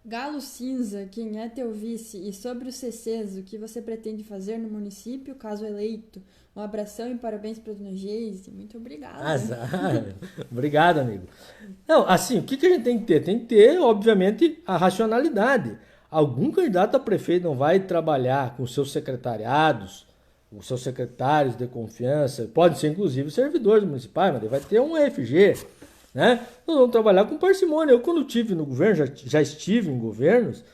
Galo Cinza, quem é teu vice? E sobre os CCs, o que você pretende fazer no município, caso eleito? Um abração e parabéns para a dona Geise. Muito obrigada. Obrigado, amigo. Não, assim, o que a gente tem que ter? Tem que ter, obviamente, a racionalidade. Algum candidato a prefeito não vai trabalhar com seus secretariados, os seus secretários de confiança, podem ser inclusive servidores municipais, mas ele vai ter um EFG, né? Nós vamos trabalhar com parcimônia. Eu, quando estive no governo, já estive em governos,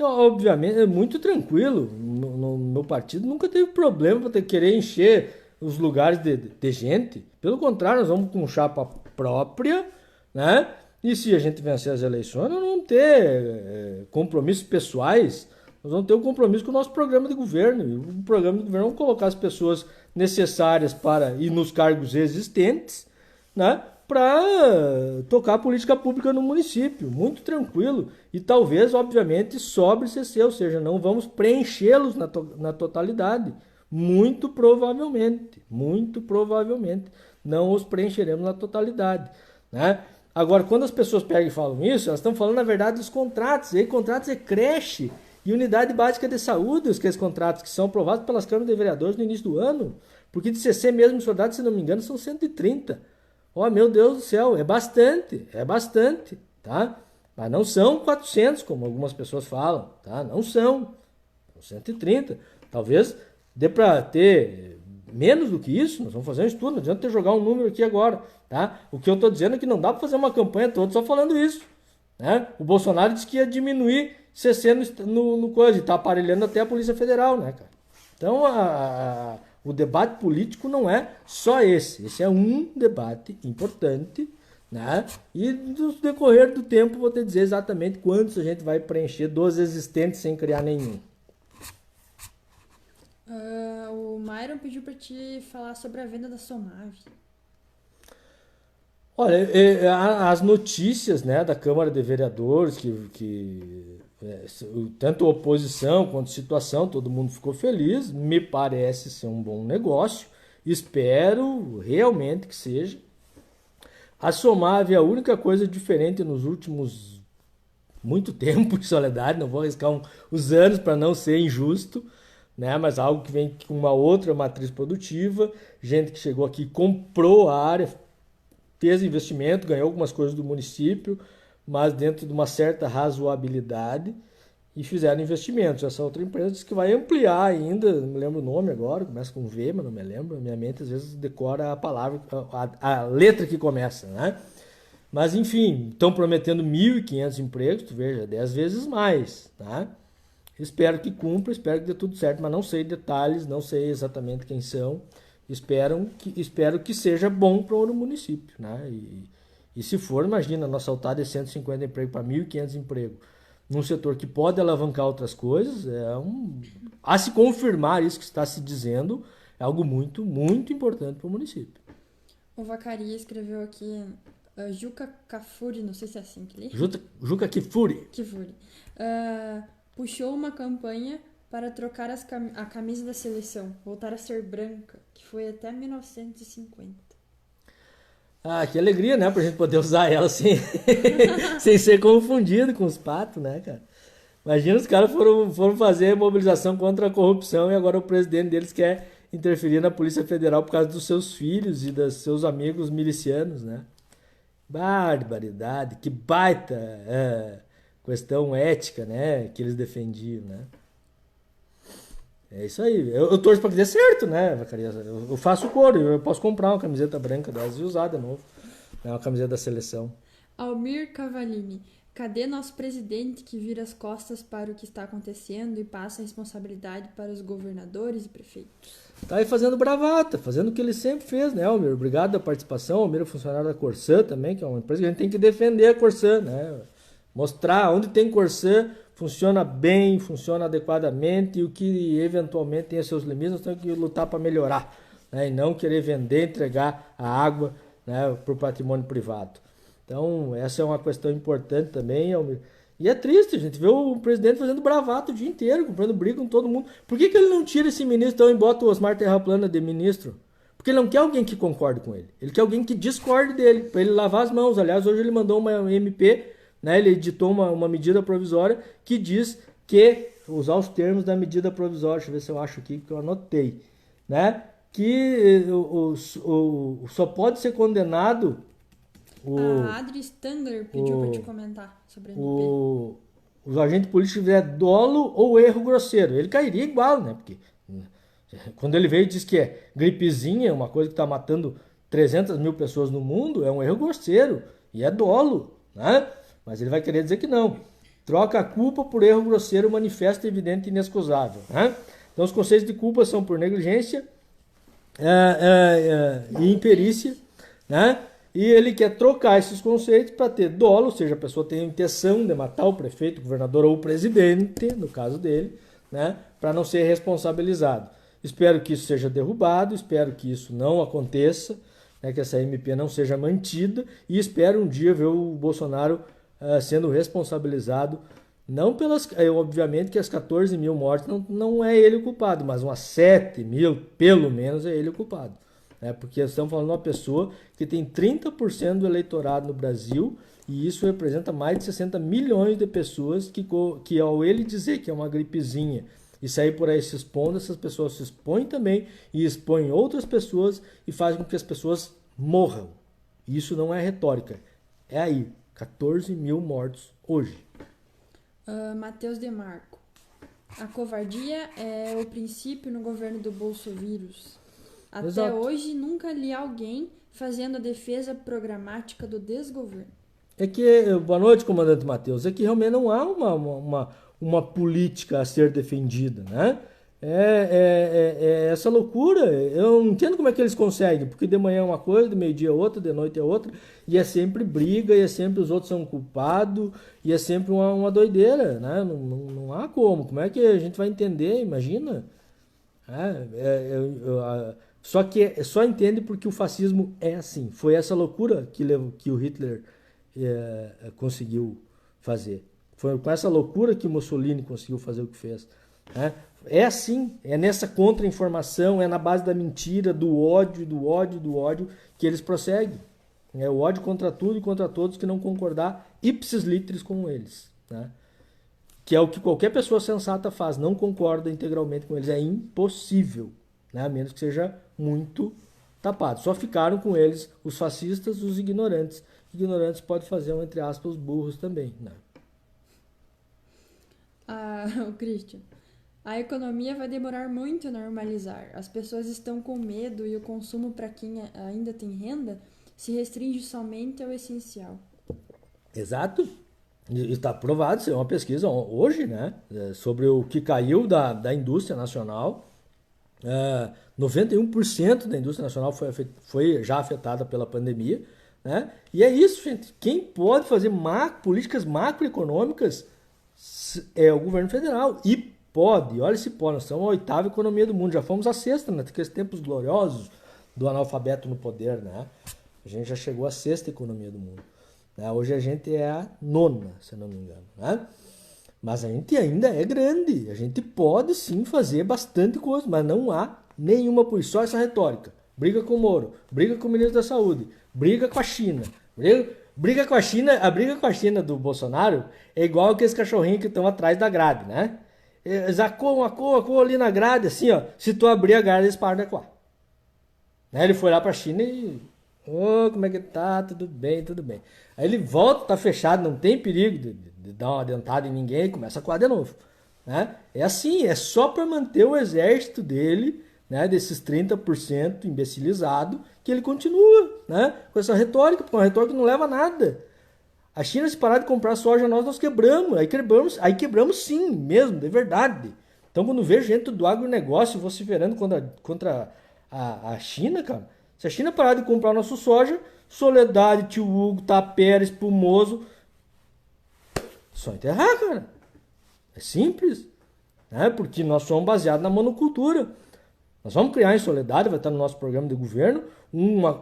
obviamente, é muito tranquilo. No meu partido nunca teve problema para querer encher os lugares de gente. Pelo contrário, nós vamos com chapa própria, né? E se a gente vencer as eleições, nós vamos ter compromissos pessoais. Nós vamos ter um compromisso com o nosso programa de governo. E o programa de governo vamos colocar as pessoas necessárias para ir nos cargos existentes, né? Para tocar a política pública no município, muito tranquilo. E talvez, obviamente, sobre CC, ou seja, não vamos preenchê-los na totalidade. Muito provavelmente não os preencheremos na totalidade, né? Agora, quando as pessoas pegam e falam isso, elas estão falando, na verdade, dos contratos. E aí, contratos é creche e unidade básica de saúde, aqueles contratos que são aprovados pelas câmaras de vereadores no início do ano. Porque de CC mesmo, em soldado, se não me engano, são 130. Oh, meu Deus do céu, é bastante, tá? Mas não são 400, como algumas pessoas falam, tá? Não são 130. Talvez dê para ter menos do que isso. Nós vamos fazer um estudo, não adianta ter jogar um número aqui agora, tá? O que eu estou dizendo é que não dá para fazer uma campanha toda só falando isso, né? O Bolsonaro disse que ia diminuir CC no coisa, e tá aparelhando até a Polícia Federal, né, cara? Então, o debate político não é só esse. Esse é um debate importante, né? E no decorrer do tempo vou te dizer exatamente quantos a gente vai preencher dos existentes sem criar nenhum. O Myron pediu para te falar sobre a venda da Somave. Olha, as notícias, né, da Câmara de Vereadores, tanto oposição quanto situação, todo mundo ficou feliz, me parece ser um bom negócio, espero realmente que seja. A Somave é a única coisa diferente nos últimos muito tempo de Soledade, não vou arriscar os anos para não ser injusto, né? Mas algo que vem com uma outra matriz produtiva, gente que chegou aqui, comprou a área, fez investimento, ganhou algumas coisas do município, mas dentro de uma certa razoabilidade, e fizeram investimentos. Essa outra empresa disse que vai ampliar ainda, não me lembro o nome agora, começa com V, mas não me lembro, minha mente às vezes decora a palavra, a letra que começa, né? Mas enfim, estão prometendo 1.500 empregos, tu veja, 10 vezes mais, tá? Espero que cumpra, espero que dê tudo certo, mas não sei detalhes, não sei exatamente quem são, espero que seja bom para o município, né? E se for, imagina, nós saltar de 150 empregos para 1.500 empregos num setor que pode alavancar outras coisas, a se confirmar isso que está se dizendo, é algo muito, muito importante para o município. O Vacaria escreveu aqui, Juca Kfouri, não sei se é assim que lê. Juca Kfouri. Puxou uma campanha para trocar a camisa da seleção, voltar a ser branca, que foi até 1950. Ah, que alegria, né? Pra gente poder usar ela sem ser confundido com os patos, né, cara? Imagina, os caras foram fazer mobilização contra a corrupção e agora o presidente deles quer interferir na Polícia Federal por causa dos seus filhos e dos seus amigos milicianos, né? Barbaridade, que baita questão ética, né, que eles defendiam, né? É isso aí. Eu torço para que dê certo, né, Zacarias? Eu faço coro, eu posso comprar uma camiseta branca delas e usar de novo. É uma camiseta da seleção. Almir Cavalini. Cadê nosso presidente que vira as costas para o que está acontecendo e passa a responsabilidade para os governadores e prefeitos? Tá aí fazendo bravata, fazendo o que ele sempre fez, né, Almir? Obrigado pela participação. Almir é funcionário da Corsã também, que é uma empresa que a gente tem que defender a Corsã, né? Mostrar onde tem Corsã, funciona bem, funciona adequadamente e o que eventualmente tem seus limites, nós temos que lutar para melhorar, né? E não querer vender, entregar a água, né, para o patrimônio privado. Então, essa é uma questão importante também, Almir. E é triste, a gente vê o presidente fazendo bravata o dia inteiro, comprando briga com todo mundo. Por que ele não tira esse ministro então, e bota o Osmar Terraplana de ministro? Porque ele não quer alguém que concorde com ele. Ele quer alguém que discorde dele, para ele lavar as mãos. Aliás, hoje ele mandou uma MP, né, ele editou uma medida provisória que diz que, usar os termos da medida provisória, deixa eu ver se eu acho aqui que eu anotei, né, que só pode ser condenado a Adri Stangler pediu para te comentar sobre a MP. Os agentes políticos tiver dolo ou erro grosseiro. Ele cairia igual, né? Porque quando ele veio e diz que é gripezinha, uma coisa que está matando 300 mil pessoas no mundo, é um erro grosseiro e é dolo, né? Mas ele vai querer dizer que não. Troca a culpa por erro grosseiro, manifesto, evidente e inexcusável, né? Então os conceitos de culpa são por negligência e imperícia, né? E ele quer trocar esses conceitos para ter dolo, ou seja, a pessoa tem a intenção de matar o prefeito, o governador ou o presidente, no caso dele, né, para não ser responsabilizado. Espero que isso seja derrubado, espero que isso não aconteça, né, que essa MP não seja mantida, e espero um dia ver o Bolsonaro sendo responsabilizado, não pelas, obviamente que as 14 mil mortes não é ele o culpado, mas umas 7 mil, pelo menos, é ele o culpado. Porque estamos falando de uma pessoa que tem 30% do eleitorado no Brasil e isso representa mais de 60 milhões de pessoas que ao ele dizer que é uma gripezinha e sair por aí se expondo, essas pessoas se expõem também e expõem outras pessoas e fazem com que as pessoas morram. Isso não é retórica. É aí, 14 mil mortos hoje. Matheus Demarco. A covardia é o princípio no governo do Bolsovírus. Até Exato. Hoje, nunca li alguém fazendo a defesa programática do desgoverno. É que, boa noite, comandante Matheus, é que realmente não há uma política a ser defendida, né? É essa loucura, eu não entendo como é que eles conseguem, porque de manhã é uma coisa, de meio-dia é outra, de noite é outra, e é sempre briga, e é sempre os outros são culpados, e é sempre uma doideira, né? Não há como é que a gente vai entender, imagina? Só entende porque o fascismo é assim. Foi essa loucura que o Hitler conseguiu fazer. Foi com essa loucura que Mussolini conseguiu fazer o que fez. É assim, é nessa contra-informação, é na base da mentira, do ódio que eles prosseguem. É o ódio contra tudo e contra todos que não concordar ipsis literis com eles, né? Que é o que qualquer pessoa sensata faz, não concorda integralmente com eles. É impossível, né? A menos que seja muito tapado. Só ficaram com eles os fascistas, os ignorantes. Ignorantes pode fazer, entre aspas, os burros também, né? O Christian. A economia vai demorar muito a normalizar. As pessoas estão com medo e o consumo para quem ainda tem renda se restringe somente ao essencial. Exato. Está provado, isso é uma pesquisa hoje, né, sobre o que caiu da indústria nacional. 91% da indústria nacional foi já afetada pela pandemia, né? E é isso, gente. Quem pode fazer políticas macroeconômicas é o governo federal. E pode, olha se pode, nós somos a 8ª economia do mundo, já fomos a 6ª, né? Naqueles tempos gloriosos do analfabeto no poder, né? A gente já chegou à 6ª economia do mundo. Hoje a gente é a 9ª, se eu não me engano, né? Mas a gente ainda é grande, a gente pode sim fazer bastante coisa, mas não há nenhuma política, só essa retórica. Briga com o Moro, briga com o ministro da Saúde, briga com a China, briga com a China. A briga com a China do Bolsonaro é igual aqueles cachorrinhos que estão atrás da grade, né? zacou ali na grade, assim, ó. Se tu abrir a grade, eles param de acuar. Né? Ele foi lá pra China e... como é que tá? Tudo bem, tudo bem. Aí ele volta, tá fechado, não tem perigo de dar uma dentada em ninguém e começa a coar de novo. Né? É assim, é só para manter o exército dele, né, desses 30% imbecilizado, que ele continua, né, com essa retórica, porque é uma retórica que não leva a nada. A China, se parar de comprar soja, nós quebramos. Aí quebramos sim, mesmo, de verdade. Então, quando vejo gente do agronegócio vociferando contra a China, cara, se a China parar de comprar nosso soja, Soledade, Tio Hugo, Tapera, Espumoso, só enterrar, cara. É simples, né? Porque nós somos baseados na monocultura. Nós vamos criar em Soledade, vai estar no nosso programa de governo,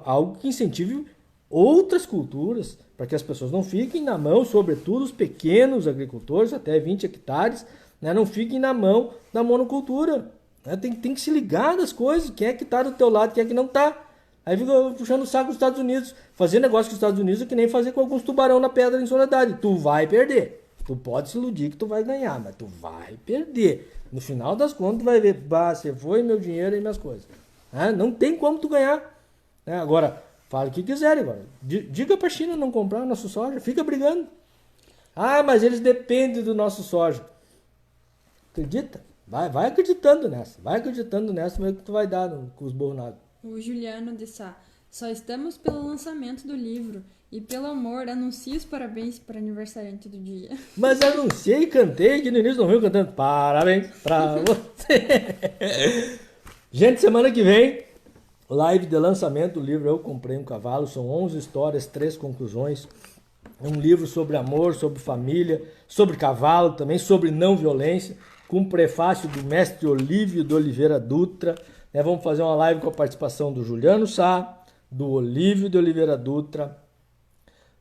algo que incentive outras culturas, para que as pessoas não fiquem na mão, sobretudo os pequenos agricultores, até 20 hectares, né? Não fiquem na mão da monocultura. Né? Tem que se ligar das coisas, quem é que está do teu lado, quem é que não está. Aí fica puxando o saco dos Estados Unidos. Fazer negócio com os Estados Unidos é que nem fazer com alguns tubarão na pedra em Soledade. Tu vai perder. Tu pode se iludir que tu vai ganhar, mas tu vai perder. No final das contas, tu vai ver, você foi meu dinheiro e minhas coisas. Não tem como tu ganhar. Agora, fala o que quiser agora. Diga pra China não comprar nosso soja. Fica brigando. Mas eles dependem do nosso soja. Acredita? Vai acreditando nessa. Vai acreditando nessa, mas que tu vai dar com os burros na água. O Juliano de Sá. Só estamos pelo lançamento do livro. E pelo amor, anuncie os parabéns para o aniversariante do dia. Mas anunciei e cantei, que no início não viu cantando. Parabéns pra você. Gente, semana que vem, live de lançamento do livro Eu Comprei um Cavalo. São 11 histórias, 3 conclusões. É um livro sobre amor, sobre família, sobre cavalo também, sobre não violência, com um prefácio do mestre Olívio de Oliveira Dutra. Vamos fazer uma live com a participação do Juliano Sá, do Olívio de Oliveira Dutra,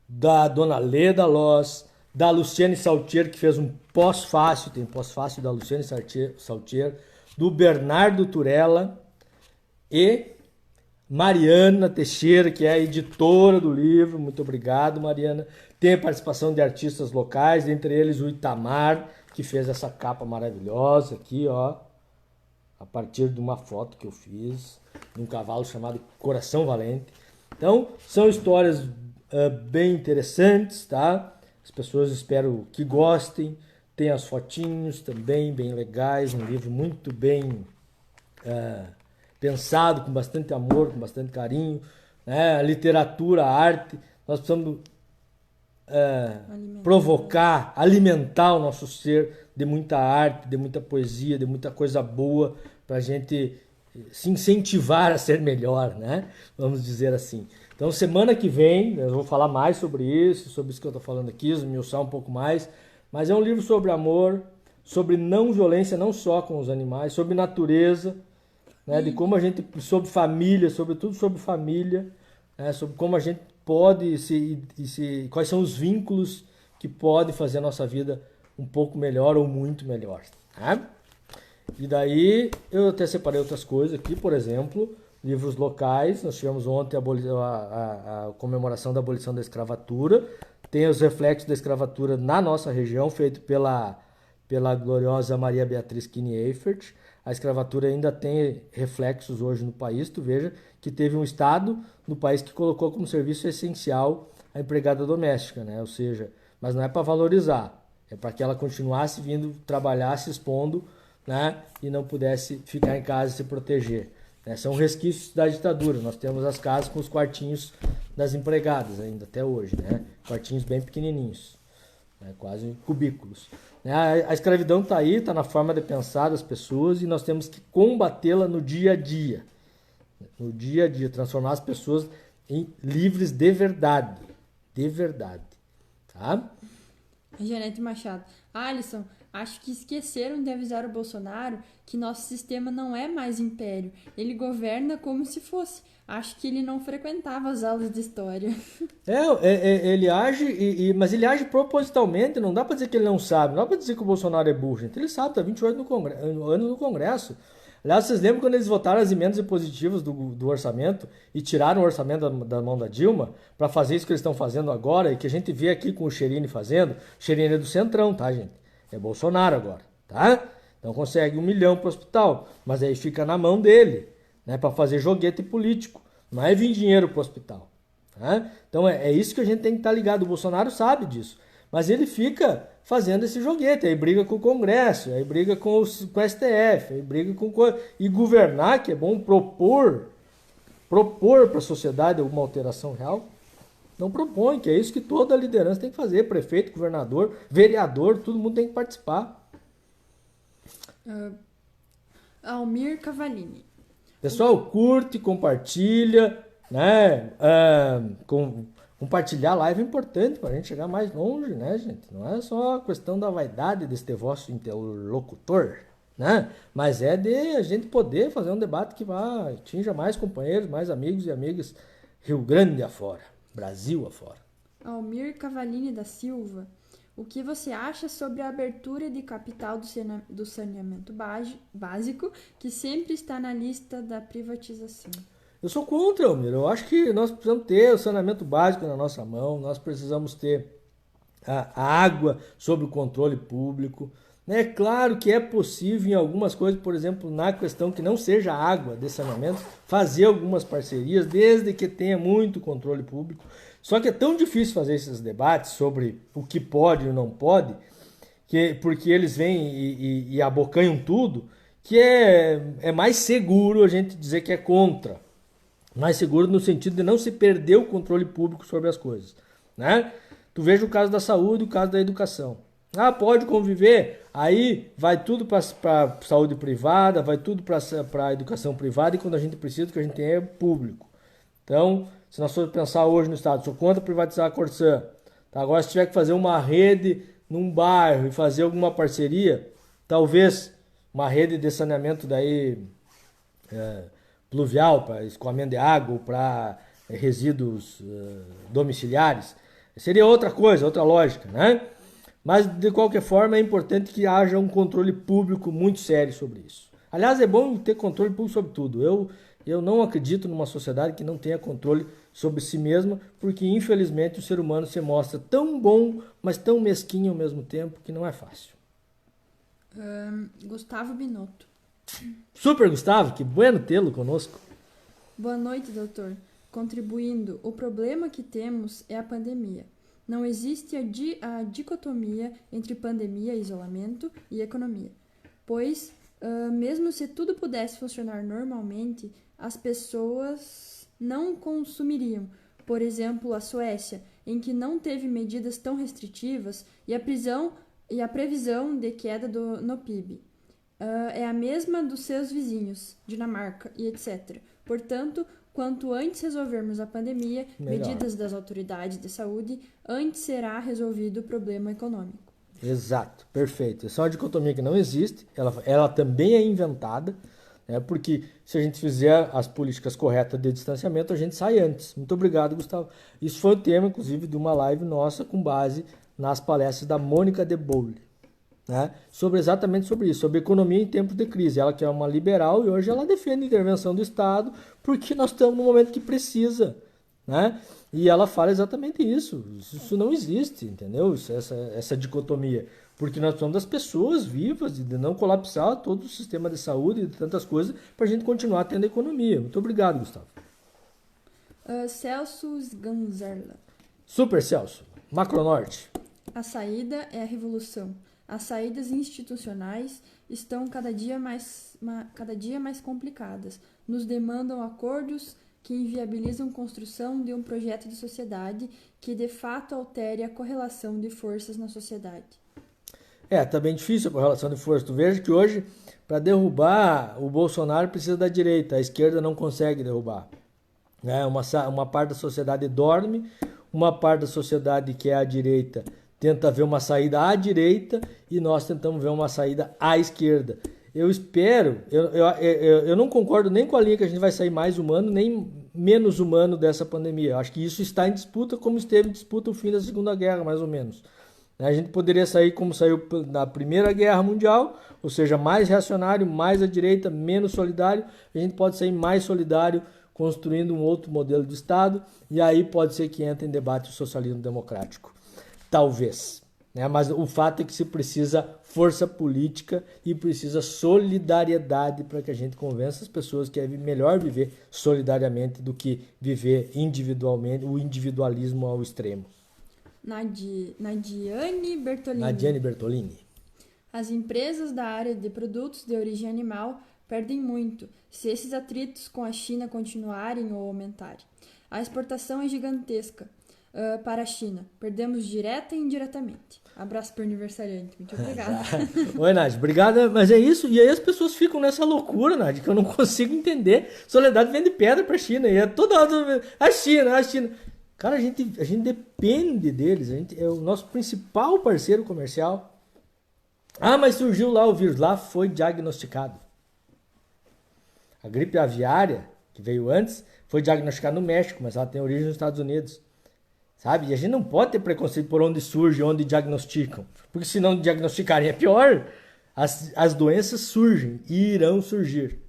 da Dona Leda Loz, da Luciane Saltier, que fez um pós-fácil, tem pós-fácil da Luciane Saltier, do Bernardo Turella e Mariana Teixeira, que é a editora do livro. Muito obrigado, Mariana. Tem a participação de artistas locais, entre eles o Itamar, que fez essa capa maravilhosa aqui, ó, a partir de uma foto que eu fiz de um cavalo chamado Coração Valente. Então, são histórias bem interessantes, tá? As pessoas espero que gostem. Tem as fotinhos também bem legais, um livro muito bem pensado, com bastante amor, com bastante carinho, né? A literatura, a arte, nós precisamos provocar, alimentar o nosso ser de muita arte, de muita poesia, de muita coisa boa, para a gente se incentivar a ser melhor, né? Vamos dizer assim. Então, semana que vem, eu vou falar mais sobre isso que eu estou falando aqui, esmiuçar um pouco mais, mas é um livro sobre amor, sobre não violência, não só com os animais, sobre natureza, né? De como a gente, sobre família, sobretudo sobre família, né? Sobre como a gente pode quais são os vínculos que podem fazer a nossa vida um pouco melhor ou muito melhor, tá? E daí eu até separei outras coisas aqui, por exemplo, livros locais. Nós tivemos ontem a comemoração da abolição da escravatura. Tem os reflexos da escravatura na nossa região, feito pela gloriosa Maria Beatriz Kiene-Eifert. A escravatura ainda tem reflexos hoje no país. Tu veja que teve um estado no país que colocou como serviço essencial a empregada doméstica, né? Ou seja, mas não é para valorizar, é para que ela continuasse vindo trabalhar, se expondo, né? E não pudesse ficar em casa e se proteger. São resquícios da ditadura. Nós temos as casas com os quartinhos das empregadas ainda até hoje, né? Quartinhos bem pequenininhos, né? Quase cubículos. A escravidão está aí, está na forma de pensar das pessoas, e nós temos que combatê-la no dia a dia. No dia a dia, transformar as pessoas em livres de verdade. De verdade. Tá? Janete Machado. Alisson, acho que esqueceram de avisar o Bolsonaro que nosso sistema não é mais império. Ele governa como se fosse. Acho que ele não frequentava as aulas de história. Ele age, mas ele age propositalmente. Não dá para dizer que ele não sabe. Não dá para dizer que o Bolsonaro é burro, gente. Ele sabe, está 28 anos no Congresso. Aliás, vocês lembram quando eles votaram as emendas impositivas do orçamento e tiraram o orçamento da mão da Dilma para fazer isso que eles estão fazendo agora, e que a gente vê aqui com o Cherini fazendo? O Cherini é do Centrão, tá, gente? É Bolsonaro agora, tá? Então consegue 1 milhão para o hospital, mas aí fica na mão dele, né, para fazer joguete político. Não é vir dinheiro para o hospital. Né? Então é isso que a gente tem que estar ligado. O Bolsonaro sabe disso. Mas ele fica fazendo esse joguete, aí briga com o Congresso, aí briga com o STF, aí briga com... E governar, que é bom propor para a sociedade alguma alteração real, não propõe, que é isso que toda liderança tem que fazer. Prefeito, governador, vereador, todo mundo tem que participar. Almir Cavalini. Pessoal, curte, compartilha, né? Compartilhar a live é importante para a gente chegar mais longe, né, gente? Não é só a questão da vaidade deste vosso interlocutor, né? Mas é de a gente poder fazer um debate que vá atinja mais companheiros, mais amigos e amigas Rio Grande afora, Brasil afora. Almir Cavalini da Silva. O que você acha sobre a abertura de capital do saneamento básico, que sempre está na lista da privatização? Eu sou contra, Almir. Eu acho que nós precisamos ter o saneamento básico na nossa mão, nós precisamos ter a água sob o controle público. É claro que é possível em algumas coisas, por exemplo, na questão que não seja água de saneamento, fazer algumas parcerias, desde que tenha muito controle público. Só que é tão difícil fazer esses debates sobre o que pode e não pode, porque eles vêm e abocanham tudo, que é mais seguro a gente dizer que é contra. Mais seguro no sentido de não se perder o controle público sobre as coisas. Né? Tu veja o caso da saúde e o caso da educação. Pode conviver, aí vai tudo para saúde privada, vai tudo para a educação privada, e quando a gente precisa, o que a gente tem é público. Então, se nós formos pensar hoje no Estado, sou contra privatizar a Corsã. Tá? Agora, se tiver que fazer uma rede num bairro e fazer alguma parceria, talvez uma rede de saneamento daí pluvial, para escoamento de água ou para resíduos domiciliares, seria outra coisa, outra lógica, né? Mas, de qualquer forma, é importante que haja um controle público muito sério sobre isso. Aliás, é bom ter controle público sobre tudo. Eu não acredito numa sociedade que não tenha controle sobre si mesma, porque, infelizmente, o ser humano se mostra tão bom, mas tão mesquinho ao mesmo tempo, que não é fácil. Gustavo Binotto. Super, Gustavo, que bueno tê-lo conosco. Boa noite, doutor. Contribuindo, o problema que temos é a pandemia. Não existe a dicotomia entre pandemia, isolamento e economia, pois, mesmo se tudo pudesse funcionar normalmente, as pessoas não consumiriam. Por exemplo, a Suécia, em que não teve medidas tão restritivas e a previsão de queda no PIB é a mesma dos seus vizinhos, Dinamarca e etc. Portanto, quanto antes resolvermos a pandemia, medidas das autoridades de saúde, antes será resolvido o problema econômico. Exato, perfeito. Essa é uma dicotomia que não existe, ela também é inventada, né, porque se a gente fizer as políticas corretas de distanciamento, a gente sai antes. Muito obrigado, Gustavo. Isso foi o tema, inclusive, de uma live nossa com base nas palestras da Mônica de Bolle. Né, exatamente sobre isso, sobre economia em tempos de crise. Ela que é uma liberal e hoje ela defende a intervenção do Estado porque nós estamos num momento que precisa, né? E ela fala exatamente isso. Isso não existe, entendeu? Essa dicotomia, porque nós somos das pessoas vivas e de não colapsar todo o sistema de saúde e de tantas coisas para a gente continuar tendo economia. Muito obrigado, Gustavo. Celso Sganzerla. Super, Celso. Macronorte. A saída é a revolução. As saídas institucionais estão cada dia mais complicadas. Nos demandam acordos que inviabilizam a construção de um projeto de sociedade que de fato altere a correlação de forças na sociedade. Tá bem difícil a correlação de forças. Tu veja que hoje, para derrubar o Bolsonaro, precisa da direita. A esquerda não consegue derrubar. Uma parte da sociedade dorme, uma parte da sociedade que é a direita tenta ver uma saída à direita e nós tentamos ver uma saída à esquerda. Eu espero, eu não concordo nem com a linha que a gente vai sair mais humano, nem menos humano dessa pandemia. Eu acho que isso está em disputa, como esteve em disputa o fim da Segunda Guerra, mais ou menos. A gente poderia sair como saiu na Primeira Guerra Mundial, ou seja, mais reacionário, mais à direita, menos solidário. A gente pode sair mais solidário, construindo um outro modelo de Estado, e aí pode ser que entre em debate o socialismo democrático. Talvez. Mas o fato é que se precisa força política e precisa solidariedade para que a gente convença as pessoas que é melhor viver solidariamente do que viver individualmente, o individualismo ao extremo. Nadiane Bertolini. Nadiane Bertolini. As empresas da área de produtos de origem animal perdem muito se esses atritos com a China continuarem ou aumentarem. A exportação é gigantesca para a China. Perdemos direta e indiretamente. Abraço para o aniversariante. Muito obrigada. Oi, Nádia. Obrigada. Mas é isso. E aí as pessoas ficam nessa loucura, Nádia, que eu não consigo entender. Soledade vende pedra para a China. E é toda hora a China. Cara, a gente depende deles. É o nosso principal parceiro comercial. Ah, mas surgiu lá o vírus. Lá foi diagnosticado. A gripe aviária, que veio antes, foi diagnosticada no México, mas ela tem origem nos Estados Unidos. Sabe? E a gente não pode ter preconceito por onde surge, onde diagnosticam. Porque se não diagnosticarem é pior. As doenças surgem e irão surgir.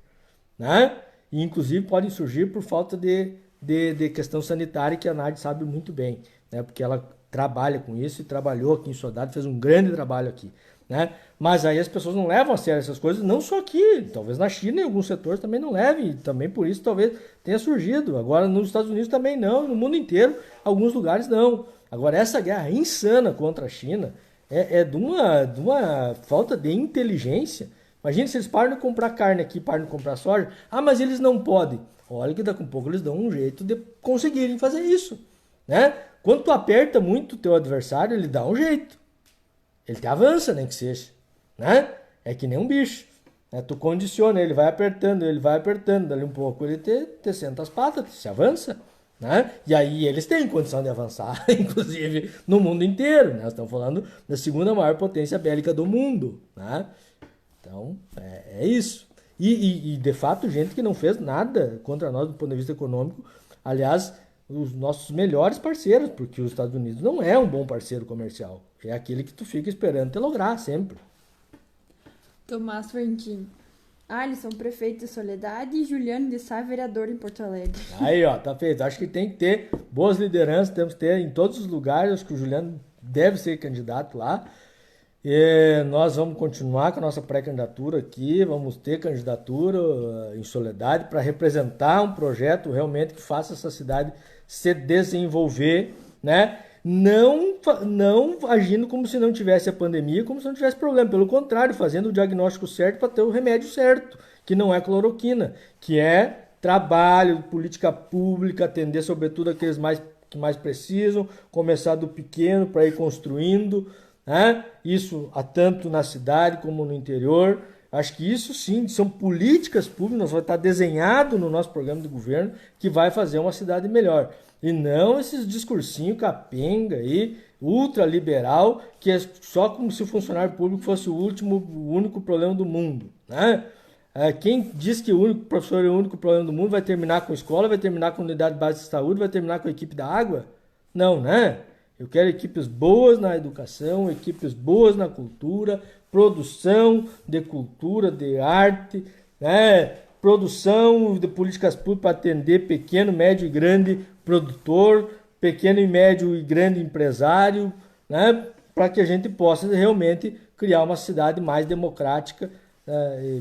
Né? E inclusive podem surgir por falta de questão sanitária, que a Nádia sabe muito bem. Né? Porque ela trabalha com isso e trabalhou aqui em Soledade, fez um grande trabalho aqui. Né? Mas aí as pessoas não levam a sério essas coisas, não só aqui, talvez na China em alguns setores também não levem, também por isso talvez tenha surgido. Agora nos Estados Unidos também não, no mundo inteiro, alguns lugares não. Agora essa guerra insana contra a China é de uma falta de inteligência. Imagina se eles param de comprar carne aqui, param de comprar soja. Ah, mas eles não podem. Olha que daqui a pouco eles dão um jeito de conseguirem fazer isso. Né? Quando tu aperta muito o teu adversário, ele dá um jeito. Ele te avança, nem que seja, né? É que nem um bicho, né? Tu condiciona, ele vai apertando, dali um pouco ele te senta as patas, se avança, né? E aí eles têm condição de avançar, inclusive no mundo inteiro, né? Nós estamos falando da segunda maior potência bélica do mundo, né? Então, é isso. E de fato, gente que não fez nada contra nós do ponto de vista econômico, aliás, os nossos melhores parceiros, porque os Estados Unidos não é um bom parceiro comercial. É aquele que tu fica esperando te lograr sempre. Tomás Frantin. Alisson, prefeito de Soledade, e Juliano de Sá, vereador em Porto Alegre. Aí, ó, tá feito. Acho que tem que ter boas lideranças, temos que ter em todos os lugares. Acho que o Juliano deve ser candidato lá. E nós vamos continuar com a nossa pré-candidatura aqui, vamos ter candidatura em Soledade para representar um projeto realmente que faça essa cidade se desenvolver, né? Não agindo como se não tivesse a pandemia, como se não tivesse problema. Pelo contrário, fazendo o diagnóstico certo para ter o remédio certo, que não é cloroquina, que é trabalho, política pública, atender sobretudo aqueles que mais precisam, começar do pequeno para ir construindo, né? Isso tanto na cidade como no interior. Acho que isso sim são políticas públicas, vai estar desenhado no nosso programa de governo, que vai fazer uma cidade melhor. E não esses discursinhos capenga aí, ultraliberal, que é só como se o funcionário público fosse o único problema do mundo. Né? Quem diz que o professor é o único problema do mundo vai terminar com a escola, vai terminar com a unidade básica de saúde, vai terminar com a equipe da água? Não, né? Eu quero equipes boas na educação, equipes boas na cultura, produção de cultura, de arte, né? Produção de políticas públicas para atender pequeno, médio e grande produtor, pequeno e médio e grande empresário, né? Para que a gente possa realmente criar uma cidade mais democrática,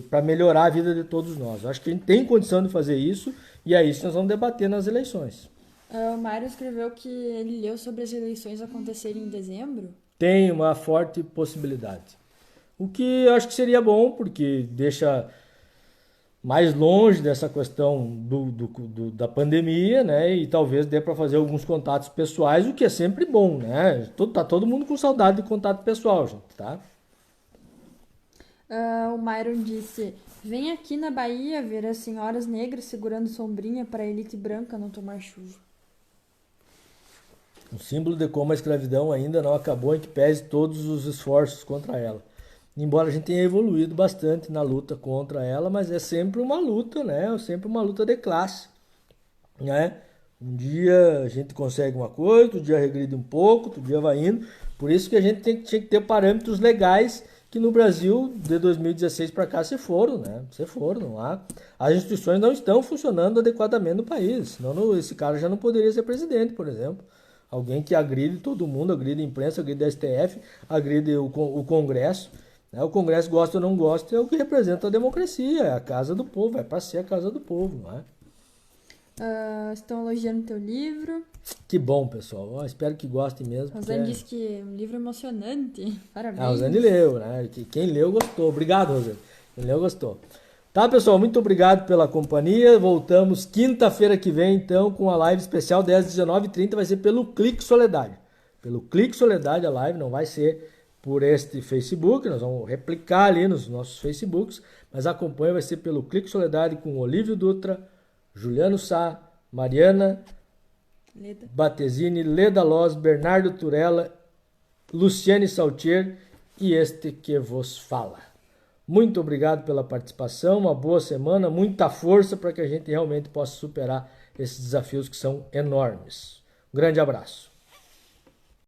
para melhorar a vida de todos nós. Acho que a gente tem condição de fazer isso e é isso que nós vamos debater nas eleições. O Mário escreveu que ele leu sobre as eleições acontecerem em dezembro. Tem uma forte possibilidade. O que eu acho que seria bom, porque deixa mais longe dessa questão da pandemia, né? E talvez dê para fazer alguns contatos pessoais, o que é sempre bom, né? Tá todo mundo com saudade de contato pessoal, gente, tá? O Myron disse: vem aqui na Bahia ver as senhoras negras segurando sombrinha para a elite branca não tomar chuva. Um símbolo de como a escravidão ainda não acabou, em que pese todos os esforços contra ela. Embora a gente tenha evoluído bastante na luta contra ela, mas é sempre uma luta, né? É sempre uma luta de classe, né? Um dia a gente consegue uma coisa, outro dia regride um pouco, outro dia vai indo. Por isso que a gente tinha que ter parâmetros legais que no Brasil, de 2016 para cá, se foram, né? Se foram, não há. As instituições não estão funcionando adequadamente no país. Senão esse cara já não poderia ser presidente, por exemplo. Alguém que agride todo mundo, agride a imprensa, agride a STF, agride o Congresso. Né? O Congresso, gosta ou não gosta, é o que representa a democracia, é a casa do povo, vai para ser a casa do povo. Não é? Estão elogiando teu livro. Que bom, pessoal. Espero que gostem mesmo. Rosane disse que é um livro emocionante. Parabéns. A Rosane leu, né? Quem leu gostou. Obrigado, Rosane. Quem leu gostou. Tá, pessoal? Muito obrigado pela companhia. Voltamos quinta-feira que vem, então, com a live especial 10h19h30. Vai ser pelo Clique Soledade. Pelo Clique Soledade a live, não vai ser por este Facebook. Nós vamos replicar ali nos nossos Facebooks. Mas a campanha vai ser pelo Clique Soledade com Olívio Dutra, Juliano Sá, Mariana Leda Batesini, Leda Loz, Bernardo Turella, Luciane Saltier e este que vos fala. Muito obrigado pela participação, uma boa semana, muita força para que a gente realmente possa superar esses desafios que são enormes. Um grande abraço.